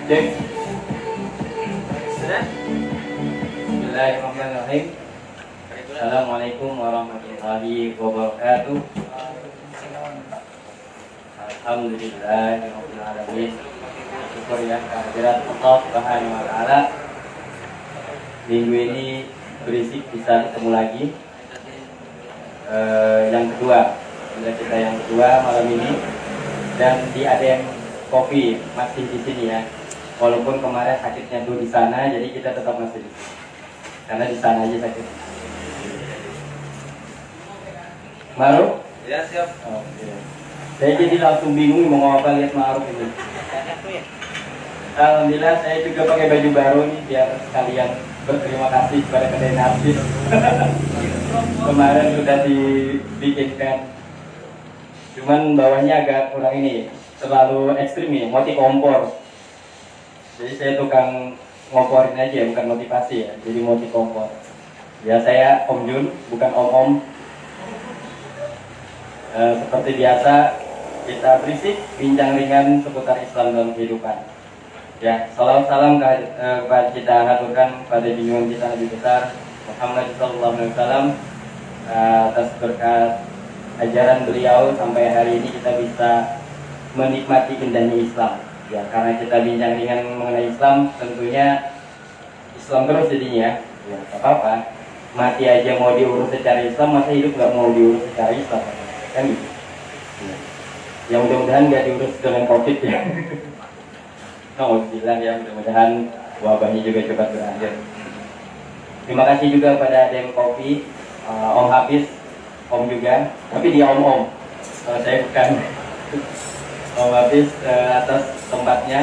Cek. Sudah? Bismillahirrahmanirrahim. Assalamualaikum warahmatullahi wabarakatuh. Alhamdulillahirrahmanirrahim. Syukur ya kehadirat Allah Subhanahu wa Ta'ala. Minggu ini berisik bisa ketemu lagi. Yang kedua, kita yang kedua malam ini, dan di ADM Kopi masih di sini ya. Walaupun kemarin sakitnya tuh di sana, jadi kita tetap masih di sini. Karena di sana aja sakit. Maruf? Ya siap. Oke. Saya jadi langsung bingung mau apa lihat Maruf ini. Alhamdulillah saya juga pakai baju baru nih biar sekalian berterima kasih kepada kedai Narsis. Kemarin sudah dibikinkan, cuman bawahnya agak kurang ini, terlalu ekstrim ya, motif kompor. Jadi saya tukang ngomporin aja, bukan motivasi ya, jadi motif kompor. Ya saya Om Jun, bukan Om. Seperti biasa kita berisik bincang ringan seputar Islam dalam kehidupan. Ya, salam kita haturkan pada junjungan kita lebih besar Muhammad sallallahu alaihi wasallam, atas berkat ajaran beliau sampai hari ini kita bisa menikmati indahnya Islam. Ya, karena kita bincang ringan mengenai Islam, tentunya Islam terus jadinya. Ya, tak apa-apa. Mati aja mau diurus secara Islam, masa hidup nggak mau diurus secara Islam, kan gitu. Ya, ya mudah-mudahan nggak diurus dengan COVID ya. Alhamdulillah ya, mudah-mudahan wabahnya juga cepat berakhir. Terima kasih juga pada ADM Kopi, Om Hafiz, Om juga, tapi dia Om. Saya bukan. Om Hafiz atas tempatnya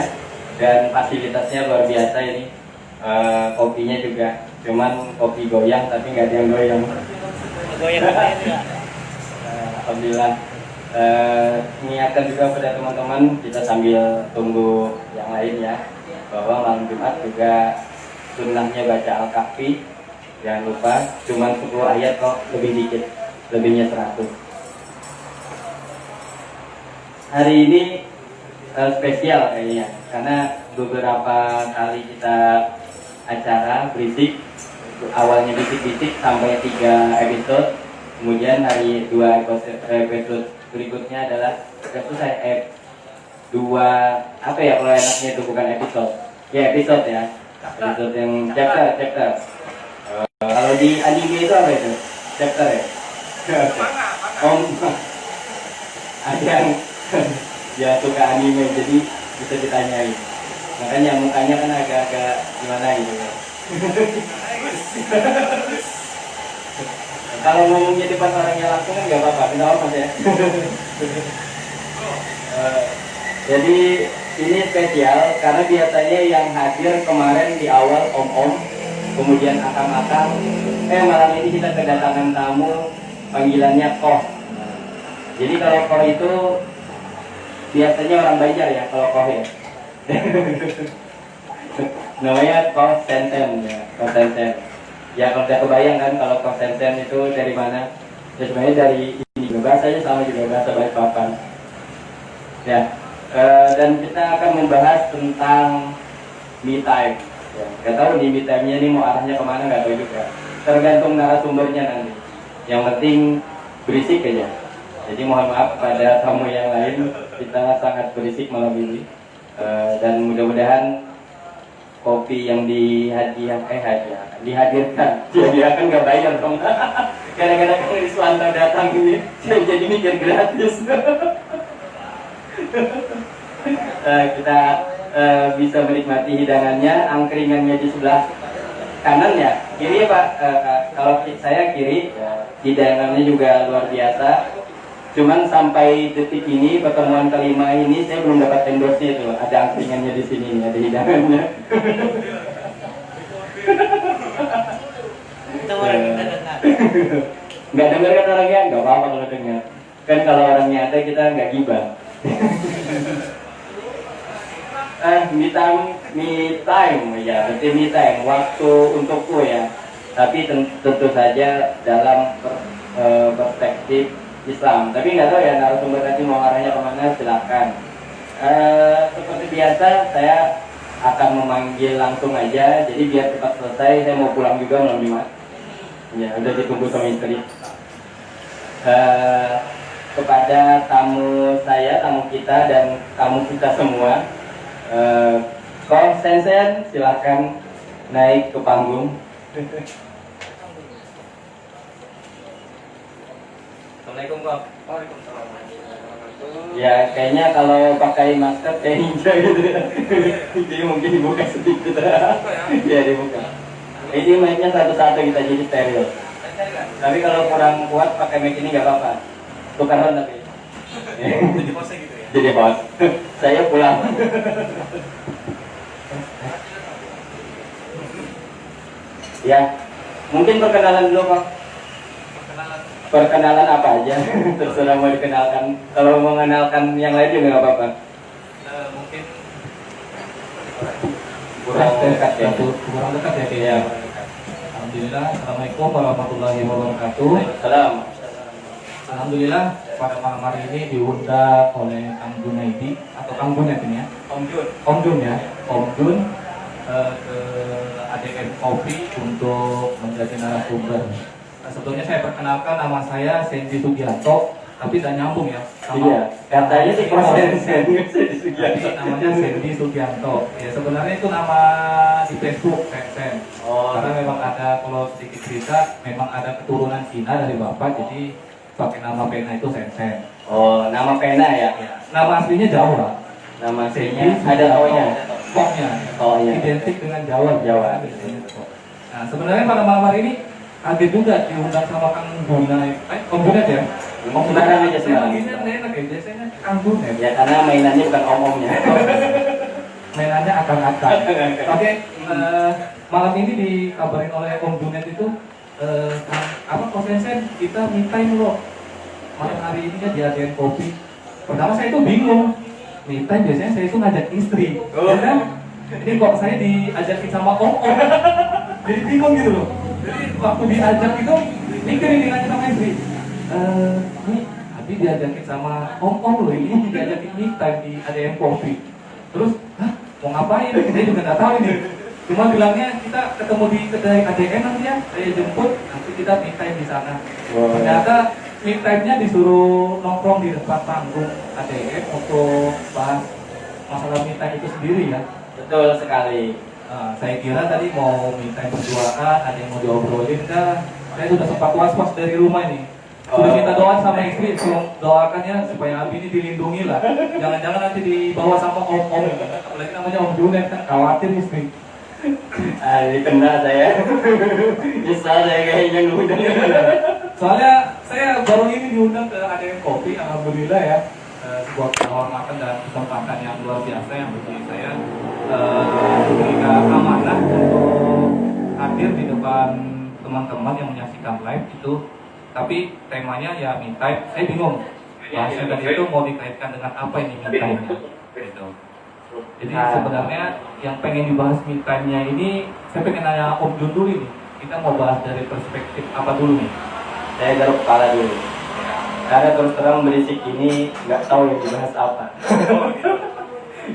dan fasilitasnya luar biasa ini. Kopinya juga, cuman kopi goyang tapi nggak ada yang goyang. Alhamdulillah. Mengingatkan juga pada teman-teman, kita sambil tunggu yang lain ya, bahwa malam Jumat juga sunnahnya baca Al-Kahfi. Jangan lupa, cuma 10 ayat kok, lebih dikit, lebihnya 100. Hari ini spesial kayaknya, karena beberapa kali kita acara berisik, awalnya bisik-bisik sampai 3 episode, kemudian hari 2 episode berikutnya adalah apa ya kalau enaknya itu bukan episode ya, episode ya, episode yang chapter. Kalau di anime itu apa itu? Chapter ya? Ada yang ya suka anime, jadi bisa ditanyain, makanya mukanya kan agak-agak gimana gitu ya. Kalau ngomongnya di depan orangnya langsung kan nggak apa-apa, kenapa mas ya? Jadi ini spesial karena biasanya yang hadir kemarin di awal Om, kemudian akang-akang. Malam ini kita kedatangan tamu, panggilannya Koh. Jadi kalau Koh itu biasanya orang Banjar ya, kalau Koh ya. Namanya Koh Senten ya, Koh Senten. Ya kalau udah kebayang kan kalau Koh Senten itu dari mana? Ya sebenarnya dari ini, bahasanya sama juga, bahasa Balikpapan. Ya, dan kita akan membahas tentang me time. Ya, nggak tahu nih me time-nya ini mau arahnya kemana, nggak tahu juga. Tergantung narasumbernya nanti. Yang penting berisik aja. Jadi mohon maaf pada tamu yang lain, kita sangat berisik malam ini. Dan mudah-mudahan kopi yang dihadirkan kan nggak bayar dong. Kadang-kadang kan Iswanta datang ini, saya jadi mikir gratis. Kita bisa menikmati hidangannya, angkringannya di sebelah kanan ya, kiri ya Pak. Kalau saya kiri, hidangannya juga luar biasa. Cuman sampai detik ini, pertemuan kelima ini saya belum dapat endorse-nya itu. Ada angkringannya di sini, ada hidangannya. Nggak dengar kan orangnya? Nggak apa-apa kalau dengar. Kan kalau orangnya ada kita nggak gibah. Me time ya, berarti me time, waktu untukku ya. Tapi tentu saja dalam perspektif Islam. Tapi nggak tahu ya narasumber nanti mau arahnya kemana, silakan. Seperti biasa saya akan memanggil langsung aja, jadi biar cepat selesai. Saya mau pulang juga malam Jumat. Ya, udah ditunggu sama istri. Kepada tamu saya, tamu kita, dan tamu kita semua, Kong Sensen, silakan naik ke panggung. Assalamualaikum Kong. Waalaikumsalam. Ya kayaknya kalau pakai masker kayak ninja gitu ya. Jadi mungkin dibuka sedikit. Ya dibuka. Ini mic-nya satu-satu kita jadi steril. Tapi kalau kurang kuat pakai mic ini nggak apa-apa. Tukaran tapi. Jadi host gitu ya. Jadi host. Saya pulang. Ya, mungkin perkenalan dulu Pak. Perkenalan apa aja, terserah mau dikenalkan. Kalau mau mengenalkan yang lain juga nggak apa-apa. Mungkin Kurang dekat ya. kurang dekat ya kayaknya. Alhamdulillah. Assalamualaikum warahmatullahi wabarakatuh. Salam. Alhamdulillah pada malam hari ini diundang oleh Kang Junaidi atau Kang Jun ya ini ya. Om Jun ya. Om Jun ke ADM Kopi untuk menjadi narasumber. Sebetulnya saya perkenalkan, nama saya Sendi Sugianto, tapi tidak nyambung ya. Iya, katanya sih namanya Sendi Sugianto. Ya sebenarnya itu nama di Facebook Sen. Karena memang ada, kalau sedikit cerita, memang ada keturunan Cina dari bapak, jadi pakai nama pena itu Sen. Oh, nama pena ya? Ya. Nama aslinya Jawa. Nama aslinya ada O-nya. O-nya. Identik dengan Jawa. Nah sebenarnya pada malam hari ini ada juga diundang sama Kang Junaid. Om Junaid ya? Om Junaid aja sekarang. Saya enak ya, biasanya Kang Junaid. Ya karena mainannya bukan om-omnya. Mainannya akang-akang. Oke, malam ini dikabarin oleh Om Junaid itu, konsensen kita me time loh. Malam hari ini kan di ADN Kopi. Pertama saya itu bingung. Me time biasanya saya itu ngajak istri. Ya kan? Ini kok saya diajakin sama om-om. Jadi bingung gitu loh. Jadi waktu diajak itu mikir ini nanya sama istri, ini Abi diajakin sama om loh, ini diajakin me time di ADM Kopi. Terus, mau ngapain? Saya juga nggak tahu ini. Cuma bilangnya kita ketemu di kedai ADM nanti ya, saya jemput, nanti kita me time di sana. Ternyata me time-nya disuruh nongkrong di depan panggung ADM untuk bahas masalah me time itu sendiri ya. Betul sekali. Saya kira tadi mau minta berduaan, ada yang mau diobrolin kan. Saya sudah sempat was-was dari rumah ini. Sudah minta doa sama istri, doakannya supaya Abi ini dilindungi lah. Jangan-jangan nanti dibawa sama om-om ini. Apalagi namanya Om Junaid kan, khawatir istri. Ini kena saya. Nyesal saya kayaknya ngundang. Soalnya saya baru ini diundang ke ADM Kopi, alhamdulillah ya. Sebuah kehormatan dan kesempatan yang luar biasa yang bagi saya diberikan amanah untuk hadir di depan teman-teman yang menyaksikan live itu. Tapi temanya ya me time, saya bingung bahasa tadi itu mau dikaitkan dengan apa ini me time-nya gitu. Jadi sebenarnya yang pengen dibahas me time-nya ini, saya pengen nanya Om Jun dulu nih. Kita mau bahas dari perspektif apa dulu nih? Saya garuk kepala dulu. Karena terus terang berisik ini nggak tahu yang dibahas apa.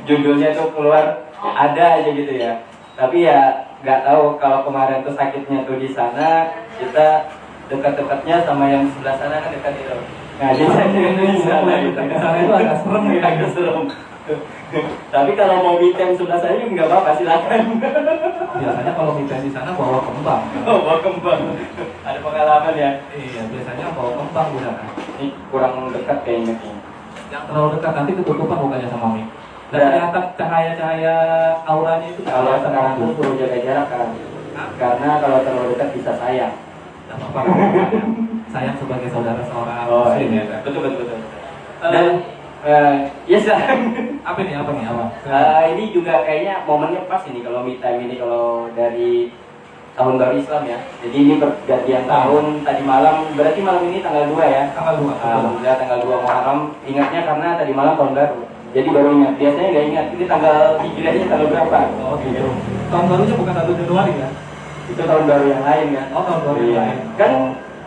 Judulnya tuh keluar ada aja gitu ya. Tapi ya nggak tahu, kalau kemarin tuh sakitnya tuh di sana, kita dekat-dekatnya sama yang sebelah sana kan dekat itu. Nah jadi di sana itu agak serem ya, agak serem. Tapi kalau mau me time sebelah saya juga nggak apa-apa, silakan. Biasanya kalau me time di sana bawa kembang. Oh, bawa kembang. Ada pengalaman ya? Iya, biasanya bawa kembang di sana. Ini kurang dekat kayaknya. Yang terlalu dekat nanti ketutupan mukanya sama mie. Dan kelihatan cahaya-cahaya auranya itu. Kalau sekarang tuh suruh jaga jarak kan. Karena kalau terlalu dekat bisa sayang. Tidak apa-apa. Sayang sebagai saudara seorang muslim ya. Betul. Dan ya silakan. Apa nih? Ini juga kayaknya momennya pas ini kalau me time ini, kalau dari tahun baru Islam ya. Jadi ini pergantian tahun tadi malam, berarti malam ini tanggal 2 ya. Tanggal 2. Alhamdulillah tanggal 2 Muharram. Ingatnya karena tadi malam tahun baru. Jadi baru ingat. Biasanya nggak ingat. Ini tanggal hijriahnya tanggal berapa? Oh gitu. Tahun barunya bukan 1 Januari ya? Itu tahun baru yang lain kan? Oh, tahun baru yang lain. Kan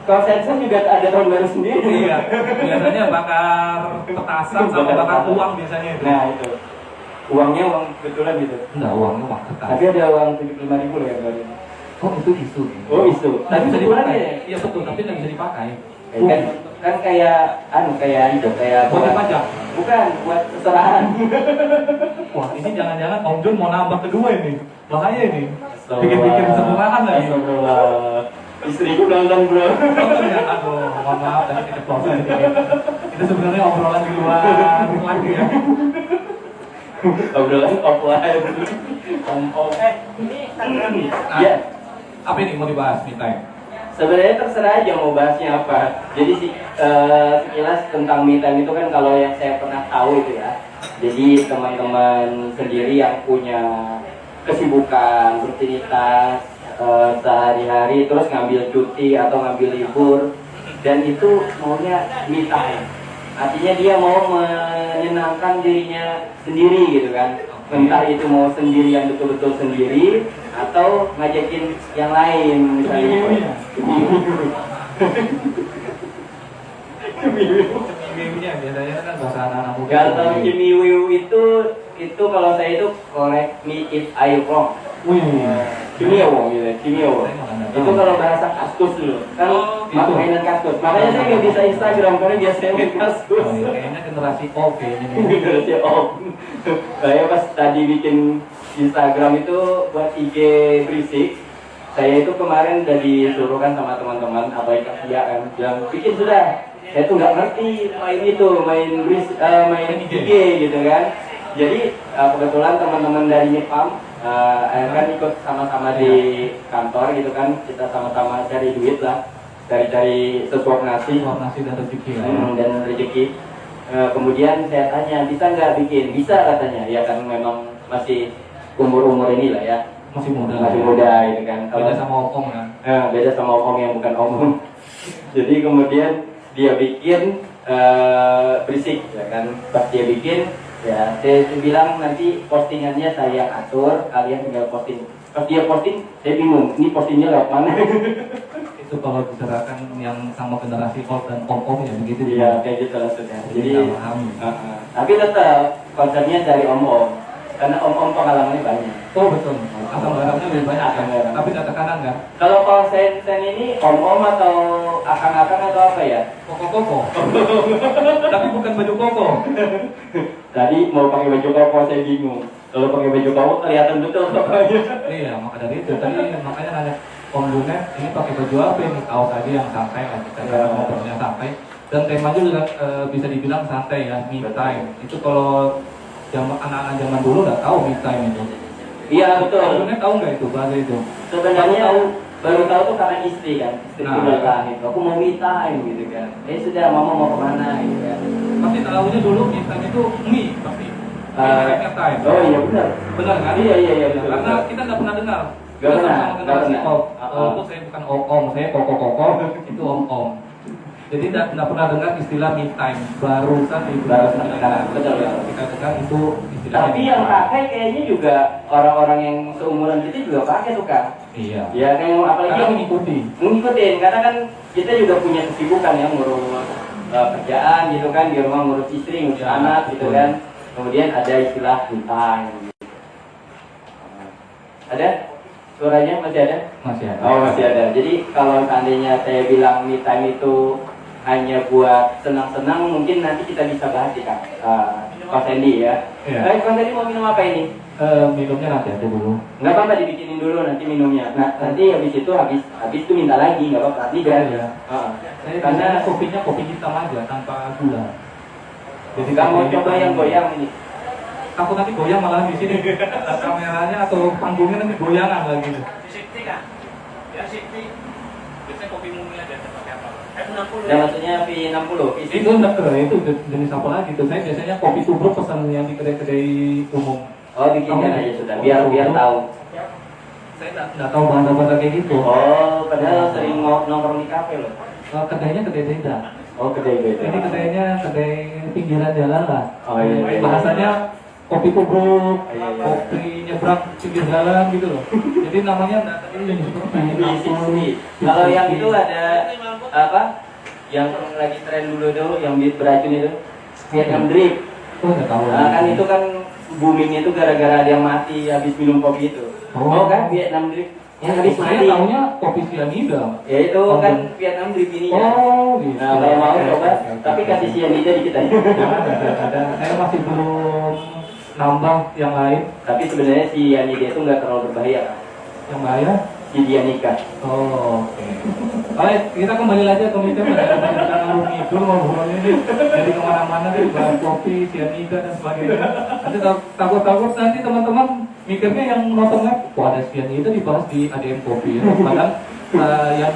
kalau Sensen juga ada tahun baru sendiri. Iya. Biasanya bakar petasan sama bakar uang biasanya itu. Nah itu. Uangnya uang kebetulan gitu. Enggak, uangnya uang kertas. Tapi ada uang 75.000 loh yang baru. Oh, itu isu. Oh, isu. Tapi bisa dipakai. Ya? Iya betul, tapi nggak bisa dipakai. Kan kayak kayak itu kayak Buat pajak. Bukan, buat seserahan. Wah, ini jangan-jangan Om Jun mau nambah kedua ini. Bahaya ini. Bikin-bikin seserahan lagi. Astagfirullah. Istriku nonton bro. Nonton ya? Aduh, mohon maaf tadi keceplosan sedikit. Itu sebenarnya obrolan di luar lagi ya. Obrolan offline. Om. Ini Instagramnya. Ya. Apa ini mau dibahas me time? Sebenarnya terserah aja mau bahasnya apa. Jadi sekilas tentang me time itu kan kalau yang saya pernah tahu itu ya. Jadi teman-teman sendiri yang punya kesibukan, rutinitas sehari-hari, terus ngambil cuti atau ngambil libur, dan itu maunya me time. Artinya dia mau menyenangkan dirinya sendiri gitu kan. Entah itu mau sendiri yang betul-betul sendiri atau ngajakin yang lain misalnya. Cemiwiunya biasanya kan bahasa anak-anak muda. Kalau cemiwiu itu kalau saya itu correct me if I wrong. Wih, Cimiwo gitu, cimiwo. Itu kalau bahasa kaskus dulu, kan itu. mainan kaskus. Makanya saya nggak bisa Instagram karena biasanya main kaskus. Oh, iya, kayaknya generasi O kayaknya nih. Generasi om. Saya pas tadi bikin Instagram itu buat IG berisik. Saya itu kemarin udah disuruh kan sama teman-teman apa yang kerja kan, bilang bikin sudah. Saya tuh nggak ngerti main IG gitu kan. Jadi kebetulan teman-teman dari Nipam kan ikut sama-sama di kantor gitu kan, kita sama-sama cari duit lah, cari sesuap nasi. Nasi dan rezeki lah. Dan rezeki. Kemudian saya tanya, bisa nggak bikin? Bisa katanya, ya kan memang masih umur ini lah ya, Masih muda. masih muda gitu kan. Beda sama Om kan. Beda sama om yang bukan om. Jadi kemudian dia bikin berisik ya kan, pas dia bikin ya saya bilang nanti postingannya saya atur, kalian tinggal posting. Pas dia posting saya bingung, ini postingnya lewat mana. Itu kalau bicarakan yang sama generasi Om dan Om ya begitu. Iya kayak gitu maksudnya. Jadi nggak paham. tapi tetap konsepnya dari om karena om pengalamannya banyak. Oh betul. Asam garamnya lebih banyak kan. Asam garam. Tapi nggak tekanan kan. Kalau konsen ini om atau akang-akang atau apa ya? Koko. Tapi bukan baju koko. Tadi mau pakai baju koko saya bingung. Kalau pakai baju koko kelihatan betul pokoknya. Iya, maka dari itu tadi makanya nanya Om Junet ini pakai baju apa ini? Kaos tadi yang santai lah kita Ya. ngobrolnya santai. Dan temanya juga bisa dibilang santai ya, me time. Itu kalau anak-anak zaman dulu nggak tahu me time itu. Iya Om betul. Junet tahu nggak itu bahasa itu? Sebenarnya Tahu. baru tahu tuh karena istri kan. Istriku Nah. bilang itu, aku mau me time gitu kan. Sudah mama mau kemana gitu kan. Pasti tahunya dulu me time itu me pasti. Me time. Oh iya benar. Benar kan? Iya betul. Karena kita nggak pernah dengar. Nggak Kita pernah, sama nggak generasi pernah. Om. Walaupun saya bukan om, saya koko, itu om. Jadi tidak pernah dengar istilah me time. Barusan di Barusan sekarang, betul. Kita dengar itu istilahnya. Tapi yang pakai kayaknya juga orang-orang yang seumuran kita juga pakai tuh kan. Iya. Ya kan apalagi Karena yang mengikuti. ngikutin karena kan kita juga punya kesibukan ya ngurus kerjaan gitu kan, di rumah ngurus istri, ngurus Ya, anak gitu betul. kan. Kemudian ada istilah me time. Ada? Suaranya masih ada? Masih ada. Oh masih ada. Jadi kalau seandainya saya bilang me time itu hanya buat senang-senang, mungkin nanti kita bisa bahas ya Kak. Pak Sandy ya. Iya. Pak Sandy mau minum apa ini? Minumnya nanti aja dulu. Nggak apa-apa dibikinin dulu nanti minumnya. Nah nanti habis itu habis itu minta lagi nggak apa-apa. Ini gratis. Iya. Saya Karena karena kopinya kopi hitam aja tanpa gula. jadi kamu coba yang goyang ini. Takut nanti goyang malah di sini. Kameranya atau panggungnya nanti goyangan lagi. Safety kan? Ya safety. Biasanya kopi mumi aja pakai apa? F60 Ya maksudnya V60. Itu enggak itu jenis apa lagi tuh? Saya biasanya kopi tubruk pesan yang di kedai-kedai umum. Oh bikinkan aja sudah. Biar tahu. Saya enggak tahu bahasa-bahasa kayak gitu. Oh padahal sering nongkrong di kafe loh. Kedainya kedai beda. Oh kedai beda. Ini kedainya kedai pinggiran jalan lah. Oh iya. Bahasanya kopi tubruk, Iya. kopi nyebrang pinggir jalan gitu loh. Jadi namanya enggak tadi yang disebut Kalau yang itu ada apa? Yang lagi tren dulu yang beracun itu Vietnam Drip. Oh enggak tahu. Nah, kan itu kan booming itu gara-gara dia mati habis minum kopi itu. Oh. Kan Vietnam Drip yang habis Saya mati. tahunya kopi cyanida. Ya itu kan Vietnam Drip ini ya. Oh, gitu. Nah, kalau mau coba, Oke. tapi kasih cyanida dikit aja. Ada. Saya masih belum nambah yang lain. Tapi sebenarnya si cyanida itu nggak terlalu berbahaya kan? Yang bahaya. Si Dianika. Oh, oke. Baik, kita kembali lagi ke meeting. Kita ngalur ngidul ngobrolnya nih. Jadi kemana-mana nih, bahas kopi, cyanida dan sebagainya. Nanti takut-takut nanti teman-teman mikirnya yang nonton kan, wah ada cyanida dibahas di ADM Kopi. Padahal yang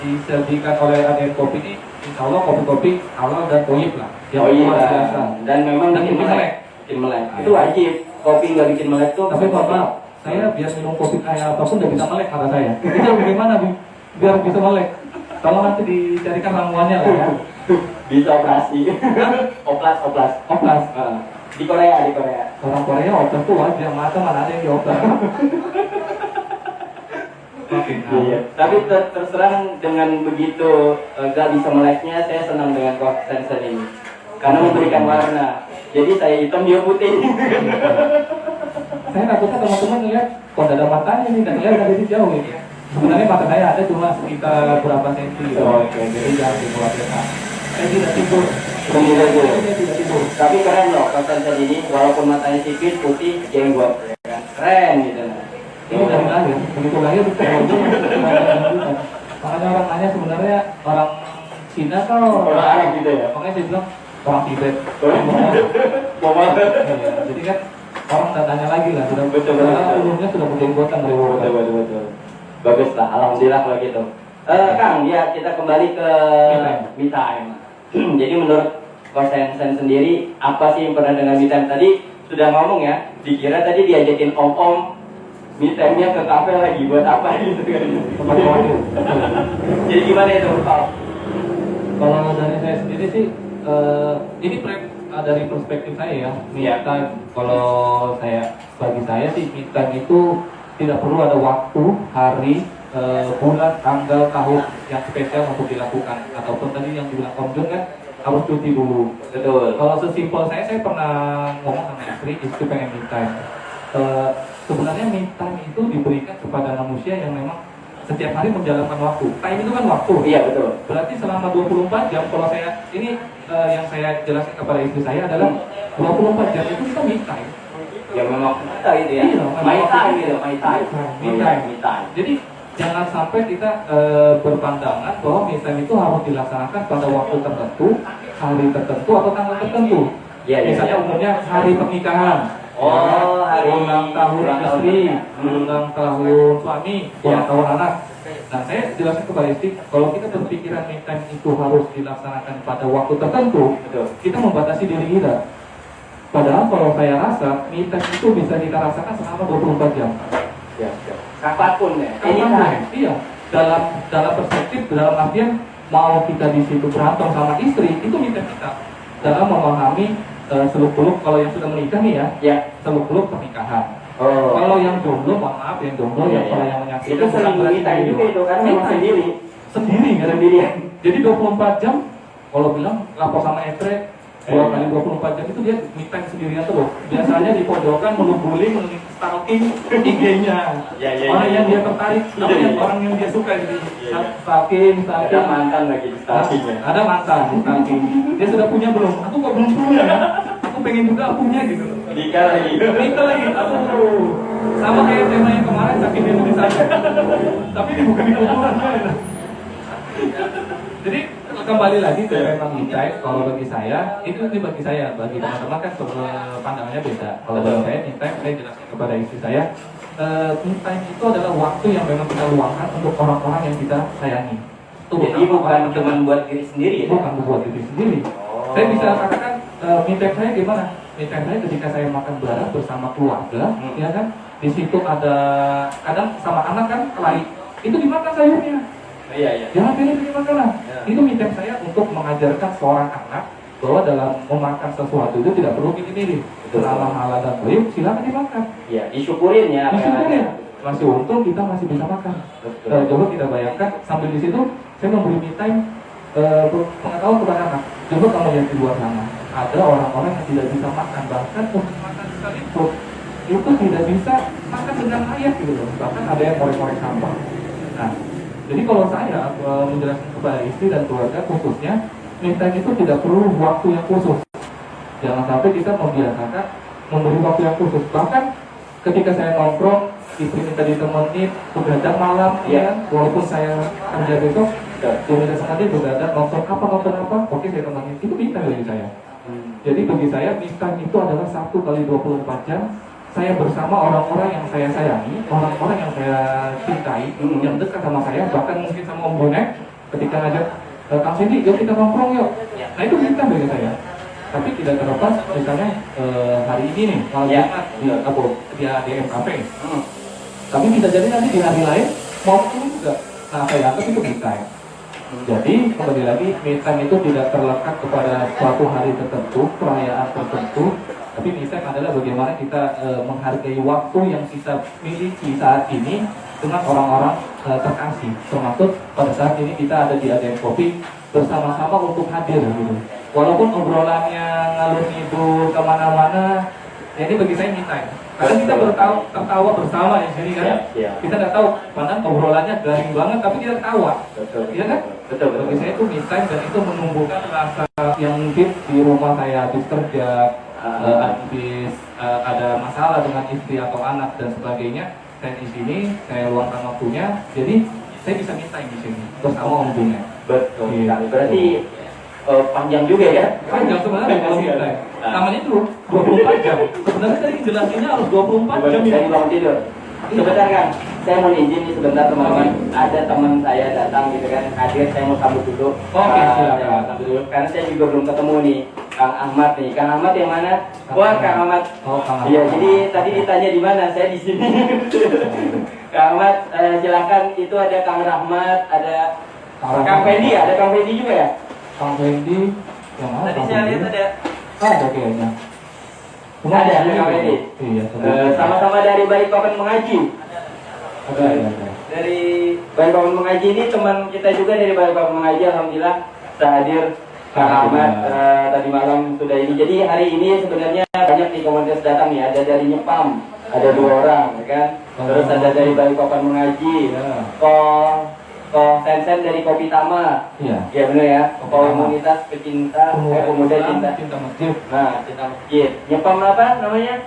disajikan oleh ADM Kopi ini, insya Allah kopi-kopi halal dan toyib lah. Yang Oh iya. luar biasa. Dan memang Dan bikin bikin melek. melek. Bikin melek. Itu wajib. Kopi nggak bikin melek tuh. Tapi mohon maaf, saya biar minum kopi kayak apapun udah bisa melek kata saya. Itu bagaimana biar bisa melek? Tolong nanti dicarikan ramuannya lah ya. Bisa operasi. Oplas. Oplas. Di Korea. Orang Korea oplas tuh wajib, mata mana ada yang dioplas. Oke, Iya. Tapi terus terang dengan begitu gak bisa meleknya, saya senang dengan Coke Sensor ini. Karena memberikan warna. Jadi saya hitam dia putih. Saya takutnya teman-teman ngeliat kok ada matanya nih, dan ngeliat dari jauh gitu. Sebenarnya mata saya ada cuma sekitar berapa senti gitu. Oke. Jadi jangan dikhawatirkan. Saya tidak tidur. Tidak tidur. Saya tidak tidur. Tapi keren loh Coke Sensor ini, walaupun matanya sipit, putih, jenggot. Ya kan? Keren gitu. Ini dari lahir, begitu lahir itu makanya orang nanya sebenarnya orang Cina kalau Orang Arab gitu ya? makanya saya bilang orang Tibet. Mama. Iya, jadi kan orang udah tanya lagi lah, sudah Betul. karena umurnya sudah berjenggotan dari Betul. Bagus lah, alhamdulillah kalau gitu. Kang, ya kita kembali ke me time. Jadi menurut Kosensen sendiri, apa sih yang pernah dengan me time tadi? Sudah ngomong ya, dikira tadi diajakin om-om me time-nya ke kafe lagi, buat apa gitu kan? Jadi gimana itu, Pak? Kalau dari saya sendiri sih, ini dari perspektif saya ya, me Iya. time. Kalau bagi saya sih me time itu tidak perlu ada waktu, hari, bulan, tanggal, tahun yang spesial untuk dilakukan. Ataupun tadi yang dibilang Om Jun kan harus cuti dulu. Betul. Kalau sesimpel saya pernah ngomong sama istri pengen me time. Sebenarnya me time itu diberikan kepada manusia yang memang setiap hari menjalankan waktu. Time itu kan waktu. Iya, betul. Berarti selama 24 jam, kalau saya, ini yang saya jelaskan kepada istri saya adalah 24 jam itu kita me time. Ya memang kita gitu ya. Iya, My time gitu, my time. Me time. Me time. Jadi jangan sampai kita berpandangan bahwa me time itu harus dilaksanakan pada waktu tertentu, hari tertentu atau tanggal tertentu. Iya. Misalnya umumnya hari pernikahan. Oh, hari ulang tahun istri, ulang tahun suami, ulang tahun anak. Nah, saya jelaskan kepada istri, kalau kita berpikiran me time itu harus dilaksanakan pada waktu tertentu, Betul. kita membatasi diri kita. Padahal kalau saya rasa, me time itu bisa kita rasakan selama 24 jam. Ya. Kapanpun ya. Kapan? Iya. Dalam perspektif, dalam artian mau kita di situ berantem sama istri, itu me time kita. Dalam memahami seluk-beluk, kalau yang sudah menikah nih ya, Ya. seluk-beluk pernikahan. Oh. Kalau yang jomblo, mohon maaf, yang jomblo Iya, yang kalau iya. yang menyakitkan Itu sering bukan me time juga itu karena Me memang time. sendiri. Sendiri nggak ada Sendirian. Jadi 24 jam, kalau bilang lapor sama Etre, 2 kali 24 jam itu dia me time sendirian terus. Biasanya di pojokan menungguling, stalking IG-nya. Ya. Orang yang dia tertarik, orang yang dia suka jadi Iya. stalking. Ada mantan lagi di stalking ya. Ada mantan stalking. Dia sudah punya belum? Aku kok belum punya ya? Aku pengen juga punya gitu. Nikah lagi. Nikah lagi, aduh. Sama kayak tema yang kemarin sakit Indonesia. Tapi ini bukan di kuburan kan. Jadi kembali lagi ke tema me time. Kalau bagi saya, itu bagi saya, bagi teman-teman kan pandangannya beda. Kalau bagi saya me time, saya jelaskan kepada istri saya, me time itu adalah waktu yang memang kita luangkan untuk orang-orang yang kita sayangi. Itu Jadi bukan cuma buat diri sendiri ya. bukan buat diri sendiri. Saya bisa katakan me time saya gimana? Me time saya ketika saya makan bareng bersama keluarga, ya kan? Di situ ada kadang sama anak kan lari, itu dimakan sayurnya. Iya. Jangan pilih makanan. Ya. Itu me time saya untuk mengajarkan seorang anak bahwa dalam memakan sesuatu itu tidak perlu pilih-pilih. Betul. Halal dan baik, silakan dimakan. Iya, disyukurin ya. Disyukurin. Masih untung kita masih bisa makan. Betul. Coba kita bayangkan sambil di situ saya memberi me time pengetahuan kepada anak. Coba kamu lihat di luar sana, ada orang-orang yang tidak bisa makan, bahkan untuk makan sekalipun itu tidak bisa makan dengan layak gitu loh. Bahkan ada yang korek-korek sampah. Nah, jadi kalau saya menjelaskan kepada istri dan keluarga khususnya, me time itu tidak perlu waktu yang khusus. Jangan sampai kita membiasakan memberi waktu yang khusus. Bahkan ketika saya nongkrong, istri minta ditemenin begadang malam, ya, walaupun saya kerja besok, dia minta sengaja begadang nonton apa, oke saya temenin. Itu me time bagi saya. Jadi bagi saya me time itu adalah 1 kali 24 jam saya bersama orang-orang yang saya sayangi, orang-orang yang saya cintai, yang dekat sama saya, bahkan mungkin sama Om Bonek, ketika ngajak Kang Cindy, yuk kita nongkrong yuk. Nah itu me time bagi saya. Tapi tidak terlepas, misalnya hari ini nih, kalau Jumat di ADM Cafe. Tapi bisa jadi nanti di hari lain mau ketemu juga. Nah saya anggap itu me time. Jadi kembali lagi, me time itu tidak terlekat kepada suatu hari tertentu, perayaan tertentu. Tapi me time adalah bagaimana kita menghargai waktu yang kita miliki saat ini dengan orang-orang terkasih. Termasuk pada saat ini kita ada di ADM Kopi bersama-sama untuk hadir gitu. Walaupun obrolannya ngalur ngidul kemana-mana, ya ini bagi saya me time. Karena kita tertawa bersama di sini kan. Kita nggak tahu, padahal obrolannya garing banget, tapi kita tawa. Iya kan? Betul. Bagi saya itu me time dan itu menumbuhkan rasa yang mungkin di rumah saya habis kerja, habis ada masalah dengan istri atau anak dan sebagainya. Saya di sini, saya luangkan waktunya, jadi saya bisa me time di sini bersama Om Bunga. Betul. Iya. Berarti panjang juga ya? Panjang sebenarnya kalau me time. Namanya dulu 24 jam. Sebenarnya tadi jelasinnya harus 24 jam. Dari bangun tidur. Sebentar kan, saya mau izin nih sebentar teman-teman. Ada teman saya datang gitu kan, hadir, saya mau sambut dulu. Oke, silakan. Sambut dulu. Karena saya juga belum ketemu nih, Kang Ahmad nih. Kang Ahmad yang mana? Wah, Kang Ahmad. Oh, Kang Ahmad. Iya, jadi tadi ditanya di mana, saya di sini. Kang Ahmad, silakan. Itu ada Kang Rahmat, ada Kang Fendi, ada Kang Fendi juga ya? Kang Fendi, yang mana? Tadi saya lihat ada. Ada kayaknya. Ada Kang Fendi. Iya. Sama-sama dari Balikpapan Mengaji. Ada. Dari Balikpapan Mengaji ini teman kita juga dari Balikpapan Mengaji. Alhamdulillah hadir Kang Ahmad tadi malam sudah ini. Jadi hari ini sebenarnya banyak nih komunitas datang nih. Ada dari Nyepam, ada 2 orang, ya kan? Terus ada dari Balikpapan Mengaji. Sen dari Kopi Tama. Iya. Ya benar ya. Komunitas pecinta pemuda cinta masjid. Nah, cinta masjid. Nyepam apa namanya?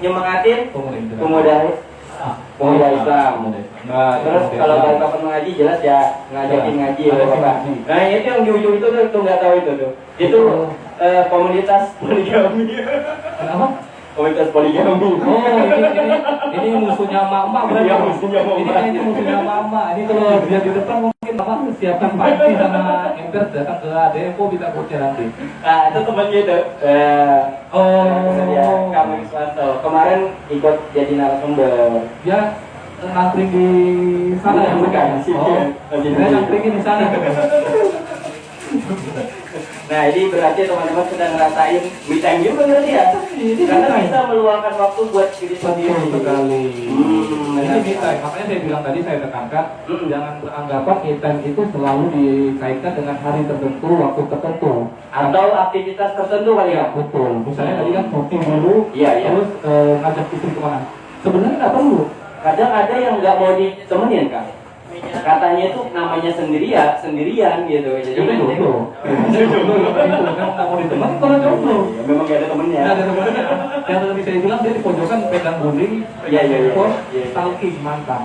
Nyemangatin pemuda Islam. Nah, terus kalau Balikpapan Mengaji jelas ya ngajakin ngaji ya Bapak. Nah, itu yang di ujung itu tuh nggak tahu itu tuh. Itu komunitas poligami. Kenapa? Komunitas poligami. Oh, ini musuhnya mama berarti. Iya, musuhnya mama. Ini kayaknya musuhnya mama. Ini kalau dia di depan mungkin mama siapkan panci sama ember datang ke Depo kita kucing nanti. Nah, itu temannya itu. Ya, kamu Iswanto. Kemarin ikut jadi narasumber. Dia ngantring di sana yang bukan sih. Dia ngantringin di sana. Nah, ini berarti teman-teman sudah ngerasain me time juga berarti ya? Karena bisa meluangkan waktu buat diri sendiri. Sekali. Ini me time. Makanya saya bilang tadi, saya tekankan, jangan beranggapan me time itu selalu dikaitkan dengan hari tertentu, waktu tertentu, atau aktivitas tertentu kali ya? Betul. Misalnya tadi kan syuting dulu, terus ngajak istri kemana? Sebenarnya nggak perlu. Kadang ada yang nggak mau ditemenin kan? Katanya itu namanya sendirian gitu. Jadi jomblo. Jomblo itu kan nggak mau ditemenin kalau jomblo. Memang nggak ada temennya. Nggak ada temennya. Yang tadi saya bilang dia di pojokan pegang guling, stalking mantan.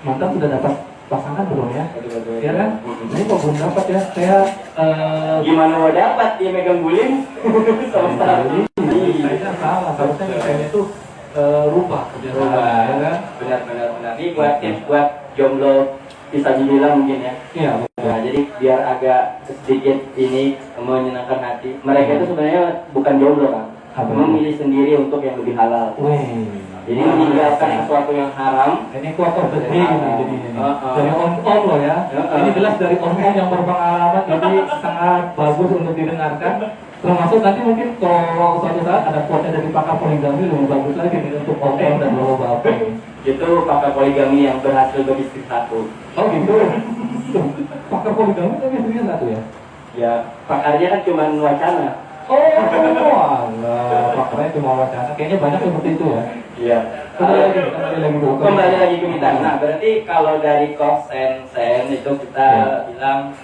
Mantan sudah dapat pasangan belum ya? Ya kan? Ini kok belum dapat ya? Saya gimana mau dapat dia megang guling? Sama saya salah. Harusnya misalnya itu rubah kebiasaan, ya kan? Benar. Ini buat tips buat jomblo bisa dibilang mungkin ya. Iya. Nah, jadi biar agak sedikit ini menyenangkan hati. Mereka itu sebenarnya bukan jomblo kan, memilih sendiri untuk yang lebih halal. Jadi meninggalkan sesuatu yang haram. Ini kuat jadi dari om loh ya. Ini jelas dari om yang berpengalaman, jadi sangat bagus untuk didengarkan. Termasuk nanti mungkin kalau suatu saat ada kuotnya dari pakar poligami lebih bagus lagi nih untuk om dan bapak. Itu pakar poligami yang berhasil beristri satu. Oh gitu. Pakar poligami tapi istrinya satu ya? Ya, pakarnya kan cuma wacana. Oh, alah, Pak keren cuma wacana. Kayaknya banyak seperti itu ya. Iya. Kembali lagi dulu. Kembali lagi ke me time. Nah, berarti kalau dari cost and sen itu kita bilang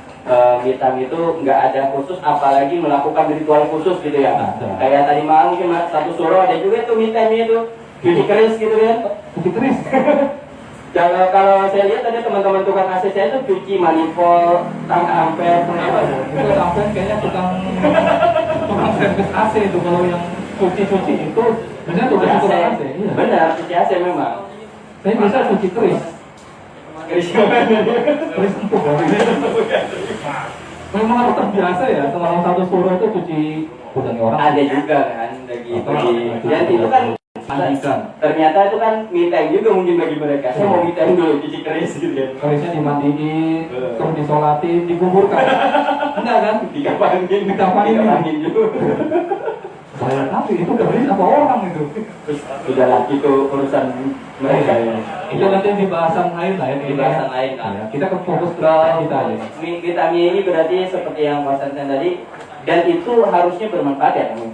me time itu nggak ada khusus, apalagi melakukan ritual khusus gitu ya. Kayak tadi malam mungkin satu suro ada juga tuh me time itu cuci keris gitu kan. Cuci keris. Kalau saya lihat ada teman-teman tukang AC saya itu cuci manifold, tang ampere, apa tuh? Itu sampai kayaknya tukang servis AC itu kalau yang cuci itu benar tuh Cuci tukang AC. AC. Iya. Benar, cuci AC memang. Saya bisa cuci keris. Keris Keris empuk dari. Memang harus terbiasa ya. Selama satu suruh itu cuci gudangnya orang. ada juga kan begitu. Dan itu kan mandikan. ternyata itu kan me time juga mungkin bagi mereka. Saya mau me time dulu cuci keris gitu ya. Kerisnya dimandiin, terus disolatin, dikuburkan. Enggak kan? Dikapanin juga. Saya tapi itu keris apa orang itu? Terus udah lagi itu urusan mereka ya. Itu nanti di bahasan lain lah ya. Di bahasan lain kan. Ya, kita ke fokus ke kita aja. Vitamin ini berarti seperti yang Pak Sansen tadi, dan itu harusnya bermanfaat ya kamu.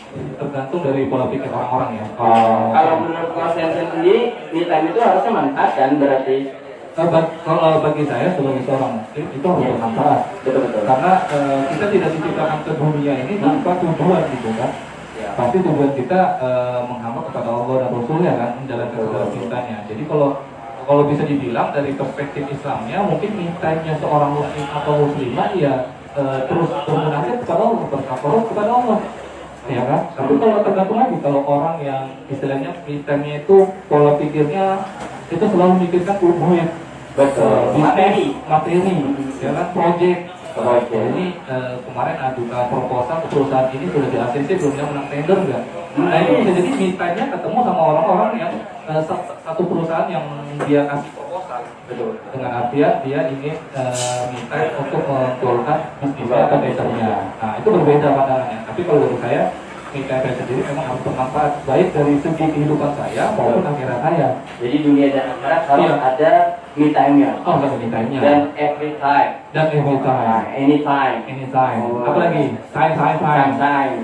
Tergantung dari pola pikir orang-orang ya. Kalau menurut Pak Sansen sendiri, me time itu harusnya manfaat kan berarti. Kalau bagi saya sebagai seorang muslim itu harus bermanfaat. Betul. Karena kita tidak diciptakan ke dunia ini tanpa tujuan gitu kan. Ya. Pasti tujuan kita menghamba kepada Allah dan Rasulnya kan, menjalankan segala perintahnya. Jadi kalau bisa dibilang dari perspektif Islamnya, mungkin me time-nya seorang muslim atau muslimah ya terus bermunajat kepada Allah, bertakaruf kepada Allah. Ya kan? Tapi kalau tergantung lagi, kalau orang yang istilahnya me time-nya itu pola pikirnya itu selalu memikirkan duit, Betul. materi, ya kan, project. Proyek. Ini kemarin adukan proposal ke perusahaan ini sudah di ACC, belum menang tender enggak? Nah itu bisa jadi me time-nya ketemu sama orang-orang yang satu perusahaan yang dia kasih proposal. Betul. Dengan artian dia ingin me time untuk menjualkan bisnisnya atau tendernya. Nah itu berbeda pandangannya. Tapi kalau dari saya, me time saya sendiri memang harus bermanfaat baik dari segi kehidupan saya maupun akhirat saya. Jadi dunia dan akhirat harus Iya. ada me time-nya. Oh, ada me time-nya. Dan every time. Dan every time. Anytime. Anytime. Oh. Apa lagi? Time. Time.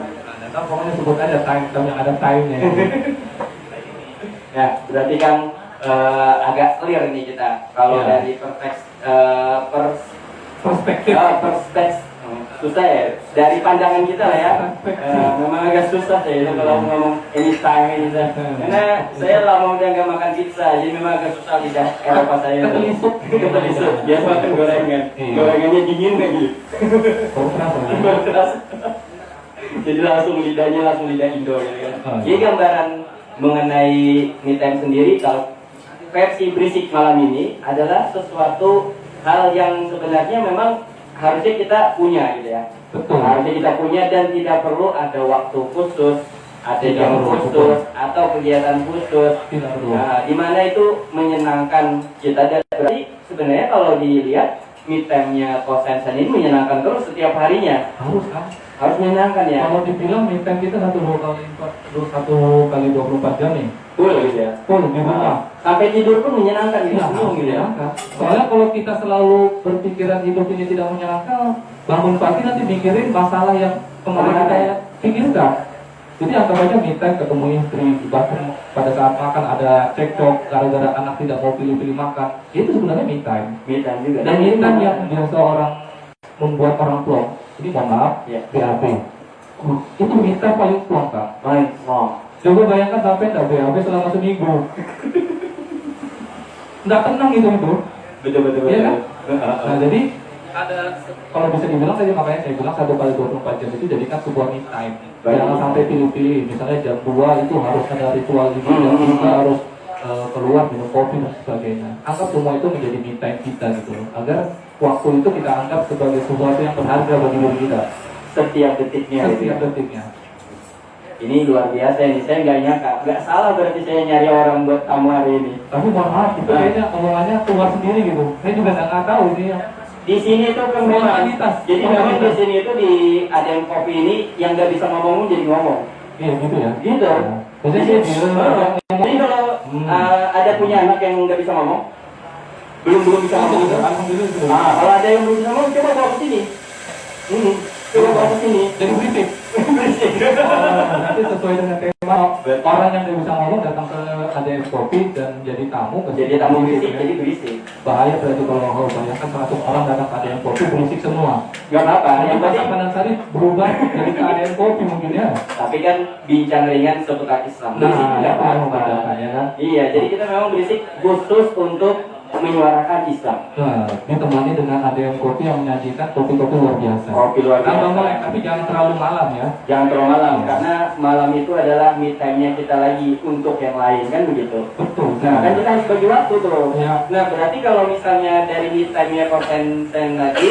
Nah, pokoknya sebut aja time yang ada time-nya. Ya, berarti kan agak clear nih kita. Kalau Iya. dari Perspektif. susah ya. Dari pandangan kita lah ya. Memang agak susah ya itu kalau ngomong anytime. Karena saya lama udah nggak makan pizza, jadi memang agak susah lidah Eropa saya. Ketelisuk. Biasa makan gorengan. Iya. Gorengannya dingin lagi. Baru kerasa. Baru terasa. Jadi langsung lidah Indo gitu kan. Jadi gambaran mengenai me time sendiri kalau versi berisik malam ini adalah sesuatu hal yang sebenarnya memang harusnya kita punya gitu ya. Betul. Harusnya kita punya dan tidak perlu ada waktu khusus, ada Tidak jam perlu, khusus atau kegiatan khusus. Tidak perlu. Nah, di mana itu menyenangkan kita. Dan berarti sebenarnya kalau dilihat me time-nya Coach Sansen ini menyenangkan terus setiap harinya. Harus kan? Harus menyenangkan ya. Kalau dibilang me time kita 1 kali 24 jam nih. Full gitu ya. Full di rumah. Sampai tidur pun menyenangkan gitu, Iya, senyum gitu ya. menyenangkan. Soalnya kalau kita selalu berpikiran hidup ini tidak menyenangkan, bangun pagi nanti mikirin masalah yang kemarin kita pikirkan. Jadi anggap aja me time ketemu istri, bahkan pada saat makan ada cekcok gara-gara anak tidak mau pilih-pilih makan, itu sebenarnya me time. Me time juga. Dan me time yang biasa orang membuat orang plong, ini mohon maaf, Ya. BAB. Itu me time paling plong kan. Main song. Coba bayangkan sampai nggak BAB selama seminggu. Nggak tenang itu. Betul. Iya kan? Nah jadi ada, kalau bisa dibilang tadi makanya saya bilang 1 kali 24 jam itu jadikan sebuah me time. Baik. Jangan sampai pilih-pilih. Misalnya jam 2 itu harus ada ritual ini, jam 3 harus keluar minum kopi dan sebagainya. Anggap semua itu menjadi me time kita gitu loh. Agar waktu itu kita anggap sebagai sesuatu yang berharga bagi diri kita. Setiap detiknya. gitu ya. Setiap detiknya. Ini luar biasa ini. Saya nggak nyangka. Nggak salah berarti saya nyari orang buat tamu hari ini. Tapi mohon maaf, itu kayaknya omongannya keluar sendiri gitu. Saya juga nggak tahu ini ya. Di sini tuh kan memang. Formalitas. Jadi memang di sini itu di ada yang kopi ini yang nggak bisa ngomong jadi ngomong. Iya gitu ya. Gitu. Jadi dia bilang, Jadi kalau ada punya anak yang nggak bisa ngomong, belum bisa ngomong. alhamdulillah. Kalau ada yang belum bisa ngomong, coba bawa ke sini. Coba bawa ke sini. Jadi berisik. Nanti sesuai dengan tema, orang yang tidak bisa ngomong datang ke ADM Kopi dan jadi tamu. Jadi tamu berisik, ya. jadi berisik. Bahaya berarti kalau bayangkan 100 orang datang ke ADM Kopi berisik semua. Gak apa-apa, yang Yang penting. Panan Sari berubah jadi ke ADM Kopi mungkin ya. Tapi kan bincang ringan seputar Islam. Berisik Nah, tidak itu apa-apa. ya kan. Iya, jadi kita memang berisik khusus untuk menyuarakan Islam. Nah, ditemani dengan ADM Kopi yang menyajikan kopi-kopi luar biasa. Kopi luar Tambah biasa. melek, tapi jangan terlalu malam ya. Jangan terlalu malam, Iya. karena malam itu adalah me time-nya kita lagi untuk yang lain, kan begitu. Betul. Nah, kan kita harus bagi waktu tuh. Iya. Nah, berarti kalau misalnya dari me time-nya konsen tadi,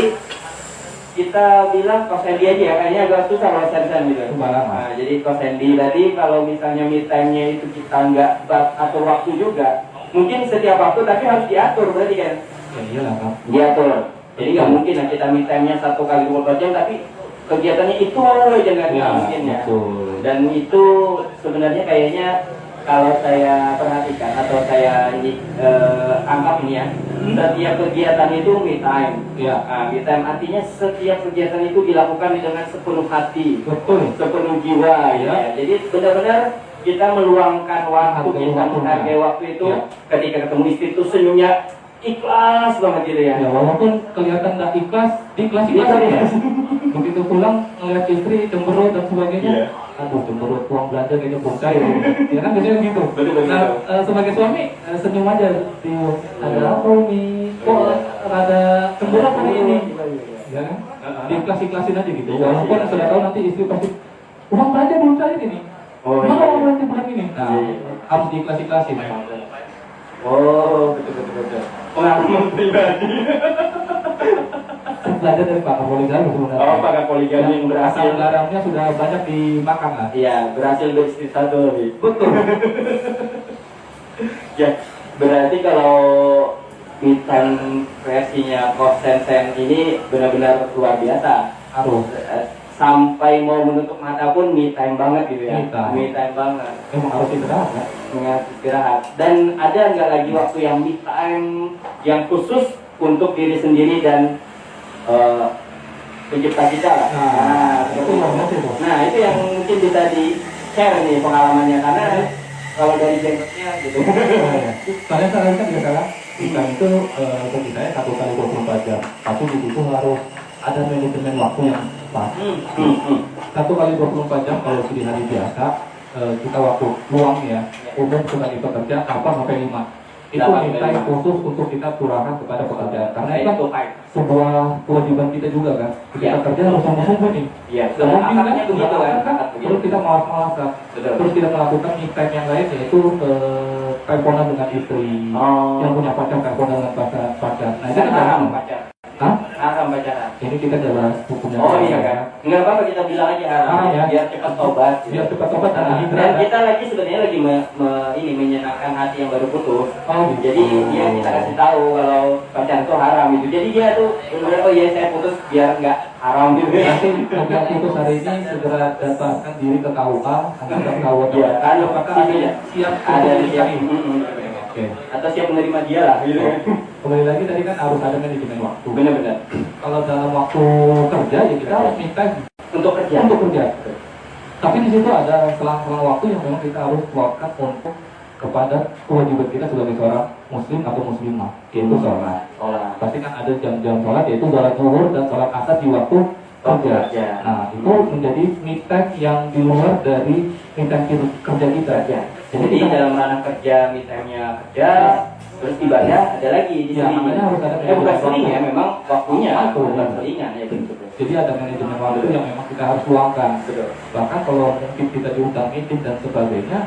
kita bilang kosendi aja ya, kayaknya agak susah kalau sen gitu. Sembarangan. Nah, jadi kosendi tadi kalau misalnya me time-nya itu kita nggak atur waktu juga, mungkin setiap waktu tapi harus diatur berarti kan? Ya iyalah kan. Diatur. Jadi nggak mungkin lah kita me time-nya 1 kali 24 jam tapi kegiatannya itu aja nggak mungkin ya. Betul. Dan itu sebenarnya kayaknya kalau saya perhatikan atau saya ini anggap ini ya, setiap kegiatan itu me time. Iya. Nah, me time artinya setiap kegiatan itu dilakukan dengan sepenuh hati, Betul. sepenuh jiwa ya. Jadi benar-benar kita meluangkan waktu, Hargai kita waktu, menghargai waktu itu. Ya. Ketika ketemu istri itu senyumnya ikhlas banget gitu ya. Ya walaupun kelihatan nggak ikhlas, ikhlas Iya, ya. iya. Begitu pulang ngeliat istri cemberut dan sebagainya, Iya. aduh cemberut uang belanja kayaknya belum cair. Ya kan biasanya gitu. Betul. Nah sebagai suami senyum aja, Tio. Ada apa nih? Kok ada cemberut hari ini? Ya kan? Diikhlas-ikhlasin aja gitu. Walaupun sudah tahu nanti istri pasti uang belanja belum cair ini. Oh, Mana iya. uang belanja bulan ini? Nah Iya. harus diikhlas-ikhlasin. Oh, betul. Pengalaman pribadi. Belajar dari Pak Kapolri sebenarnya. Oh, Pak Kapolri yang berhasil. Asam garamnya sudah banyak dimakan lah. Iya, berhasil beristri satu lebih. Betul. Ya, berarti kalau Mitan versinya Kosen ini benar-benar luar biasa. Harus. Sampai mau menutup mata pun me time banget gitu ya. Me time. Me time banget. Emang harus istirahat ya. Mengat istirahat. Dan ada nggak lagi waktu yang me time yang khusus untuk diri sendiri dan pencipta kita lah. Itu banget itu. Nah, itu yang mungkin bisa di share nih pengalamannya karena kalau dari jenggotnya gitu. Saya sarankan ya sekarang kita itu bagi saya 1 kali 24 jam. Tapi di situ harus ada manajemen waktu yang pas. 1 kali 24 jam kalau di hari biasa kita waktu luang ya umum sebagai pekerja 4 sampai 5 itu minta khusus untuk kita curahkan kepada pekerjaan karena itu kan sebuah kewajiban kita juga kan kita kerja harus sungguh-sungguh nih. Iya, Mungkin akarnya begitu kan. terus kita malas-malasan terus kita melakukan me time yang lain yaitu teleponan dengan istri yang punya pacar teleponan dengan pacar. Nah itu kan haram haram. pacar. Hah? Haram pacaran. Ini kita jelas hukumnya. Oh iya kan. Enggak apa-apa kita bilang aja haram Haram, ya. biar cepat tobat. Biar cepat tobat dan Nah, hijrah. dan kita lagi sebenarnya lagi ini menyenangkan hati yang baru putus. Oh, gitu. Jadi dia kita kasih tahu kalau pacaran itu haram itu. Jadi dia tuh benar oh iya saya putus biar nggak haram gitu. Nanti mobil putus hari ini segera daftarkan diri ke KUA agar ketahuan. Iya, kan apakah itu ya. siap Ada untuk siap. menikahi? Oke. Atau siap menerima dia lah gitu. Kembali lagi tadi kan harus ada manajemen waktu. Benar-benar. Kalau dalam waktu kerja ya kita harus minta Untuk kerja. untuk kerja. Tapi di situ ada selang-selang waktu yang memang kita harus keluarkan untuk kepada kewajiban kita sebagai seorang muslim atau muslimah, yaitu sholat. Sholat. Pasti kan ada jam-jam sholat yaitu sholat zuhur dan sholat asar di waktu kerja. Nah itu menjadi me time yang di luar dari me time kerja kita. Jadi dalam ranah kerja, misalnya kerja, terus ibadah ada lagi di Ya, sini. makanya harus ada bukan manajemen sering ya, waktu. memang waktunya Betul. bukan seringan ya betul. Jadi ada manajemen waktu yang memang kita harus luangkan. Betul. Bahkan kalau mungkin kita diundang meeting dan sebagainya,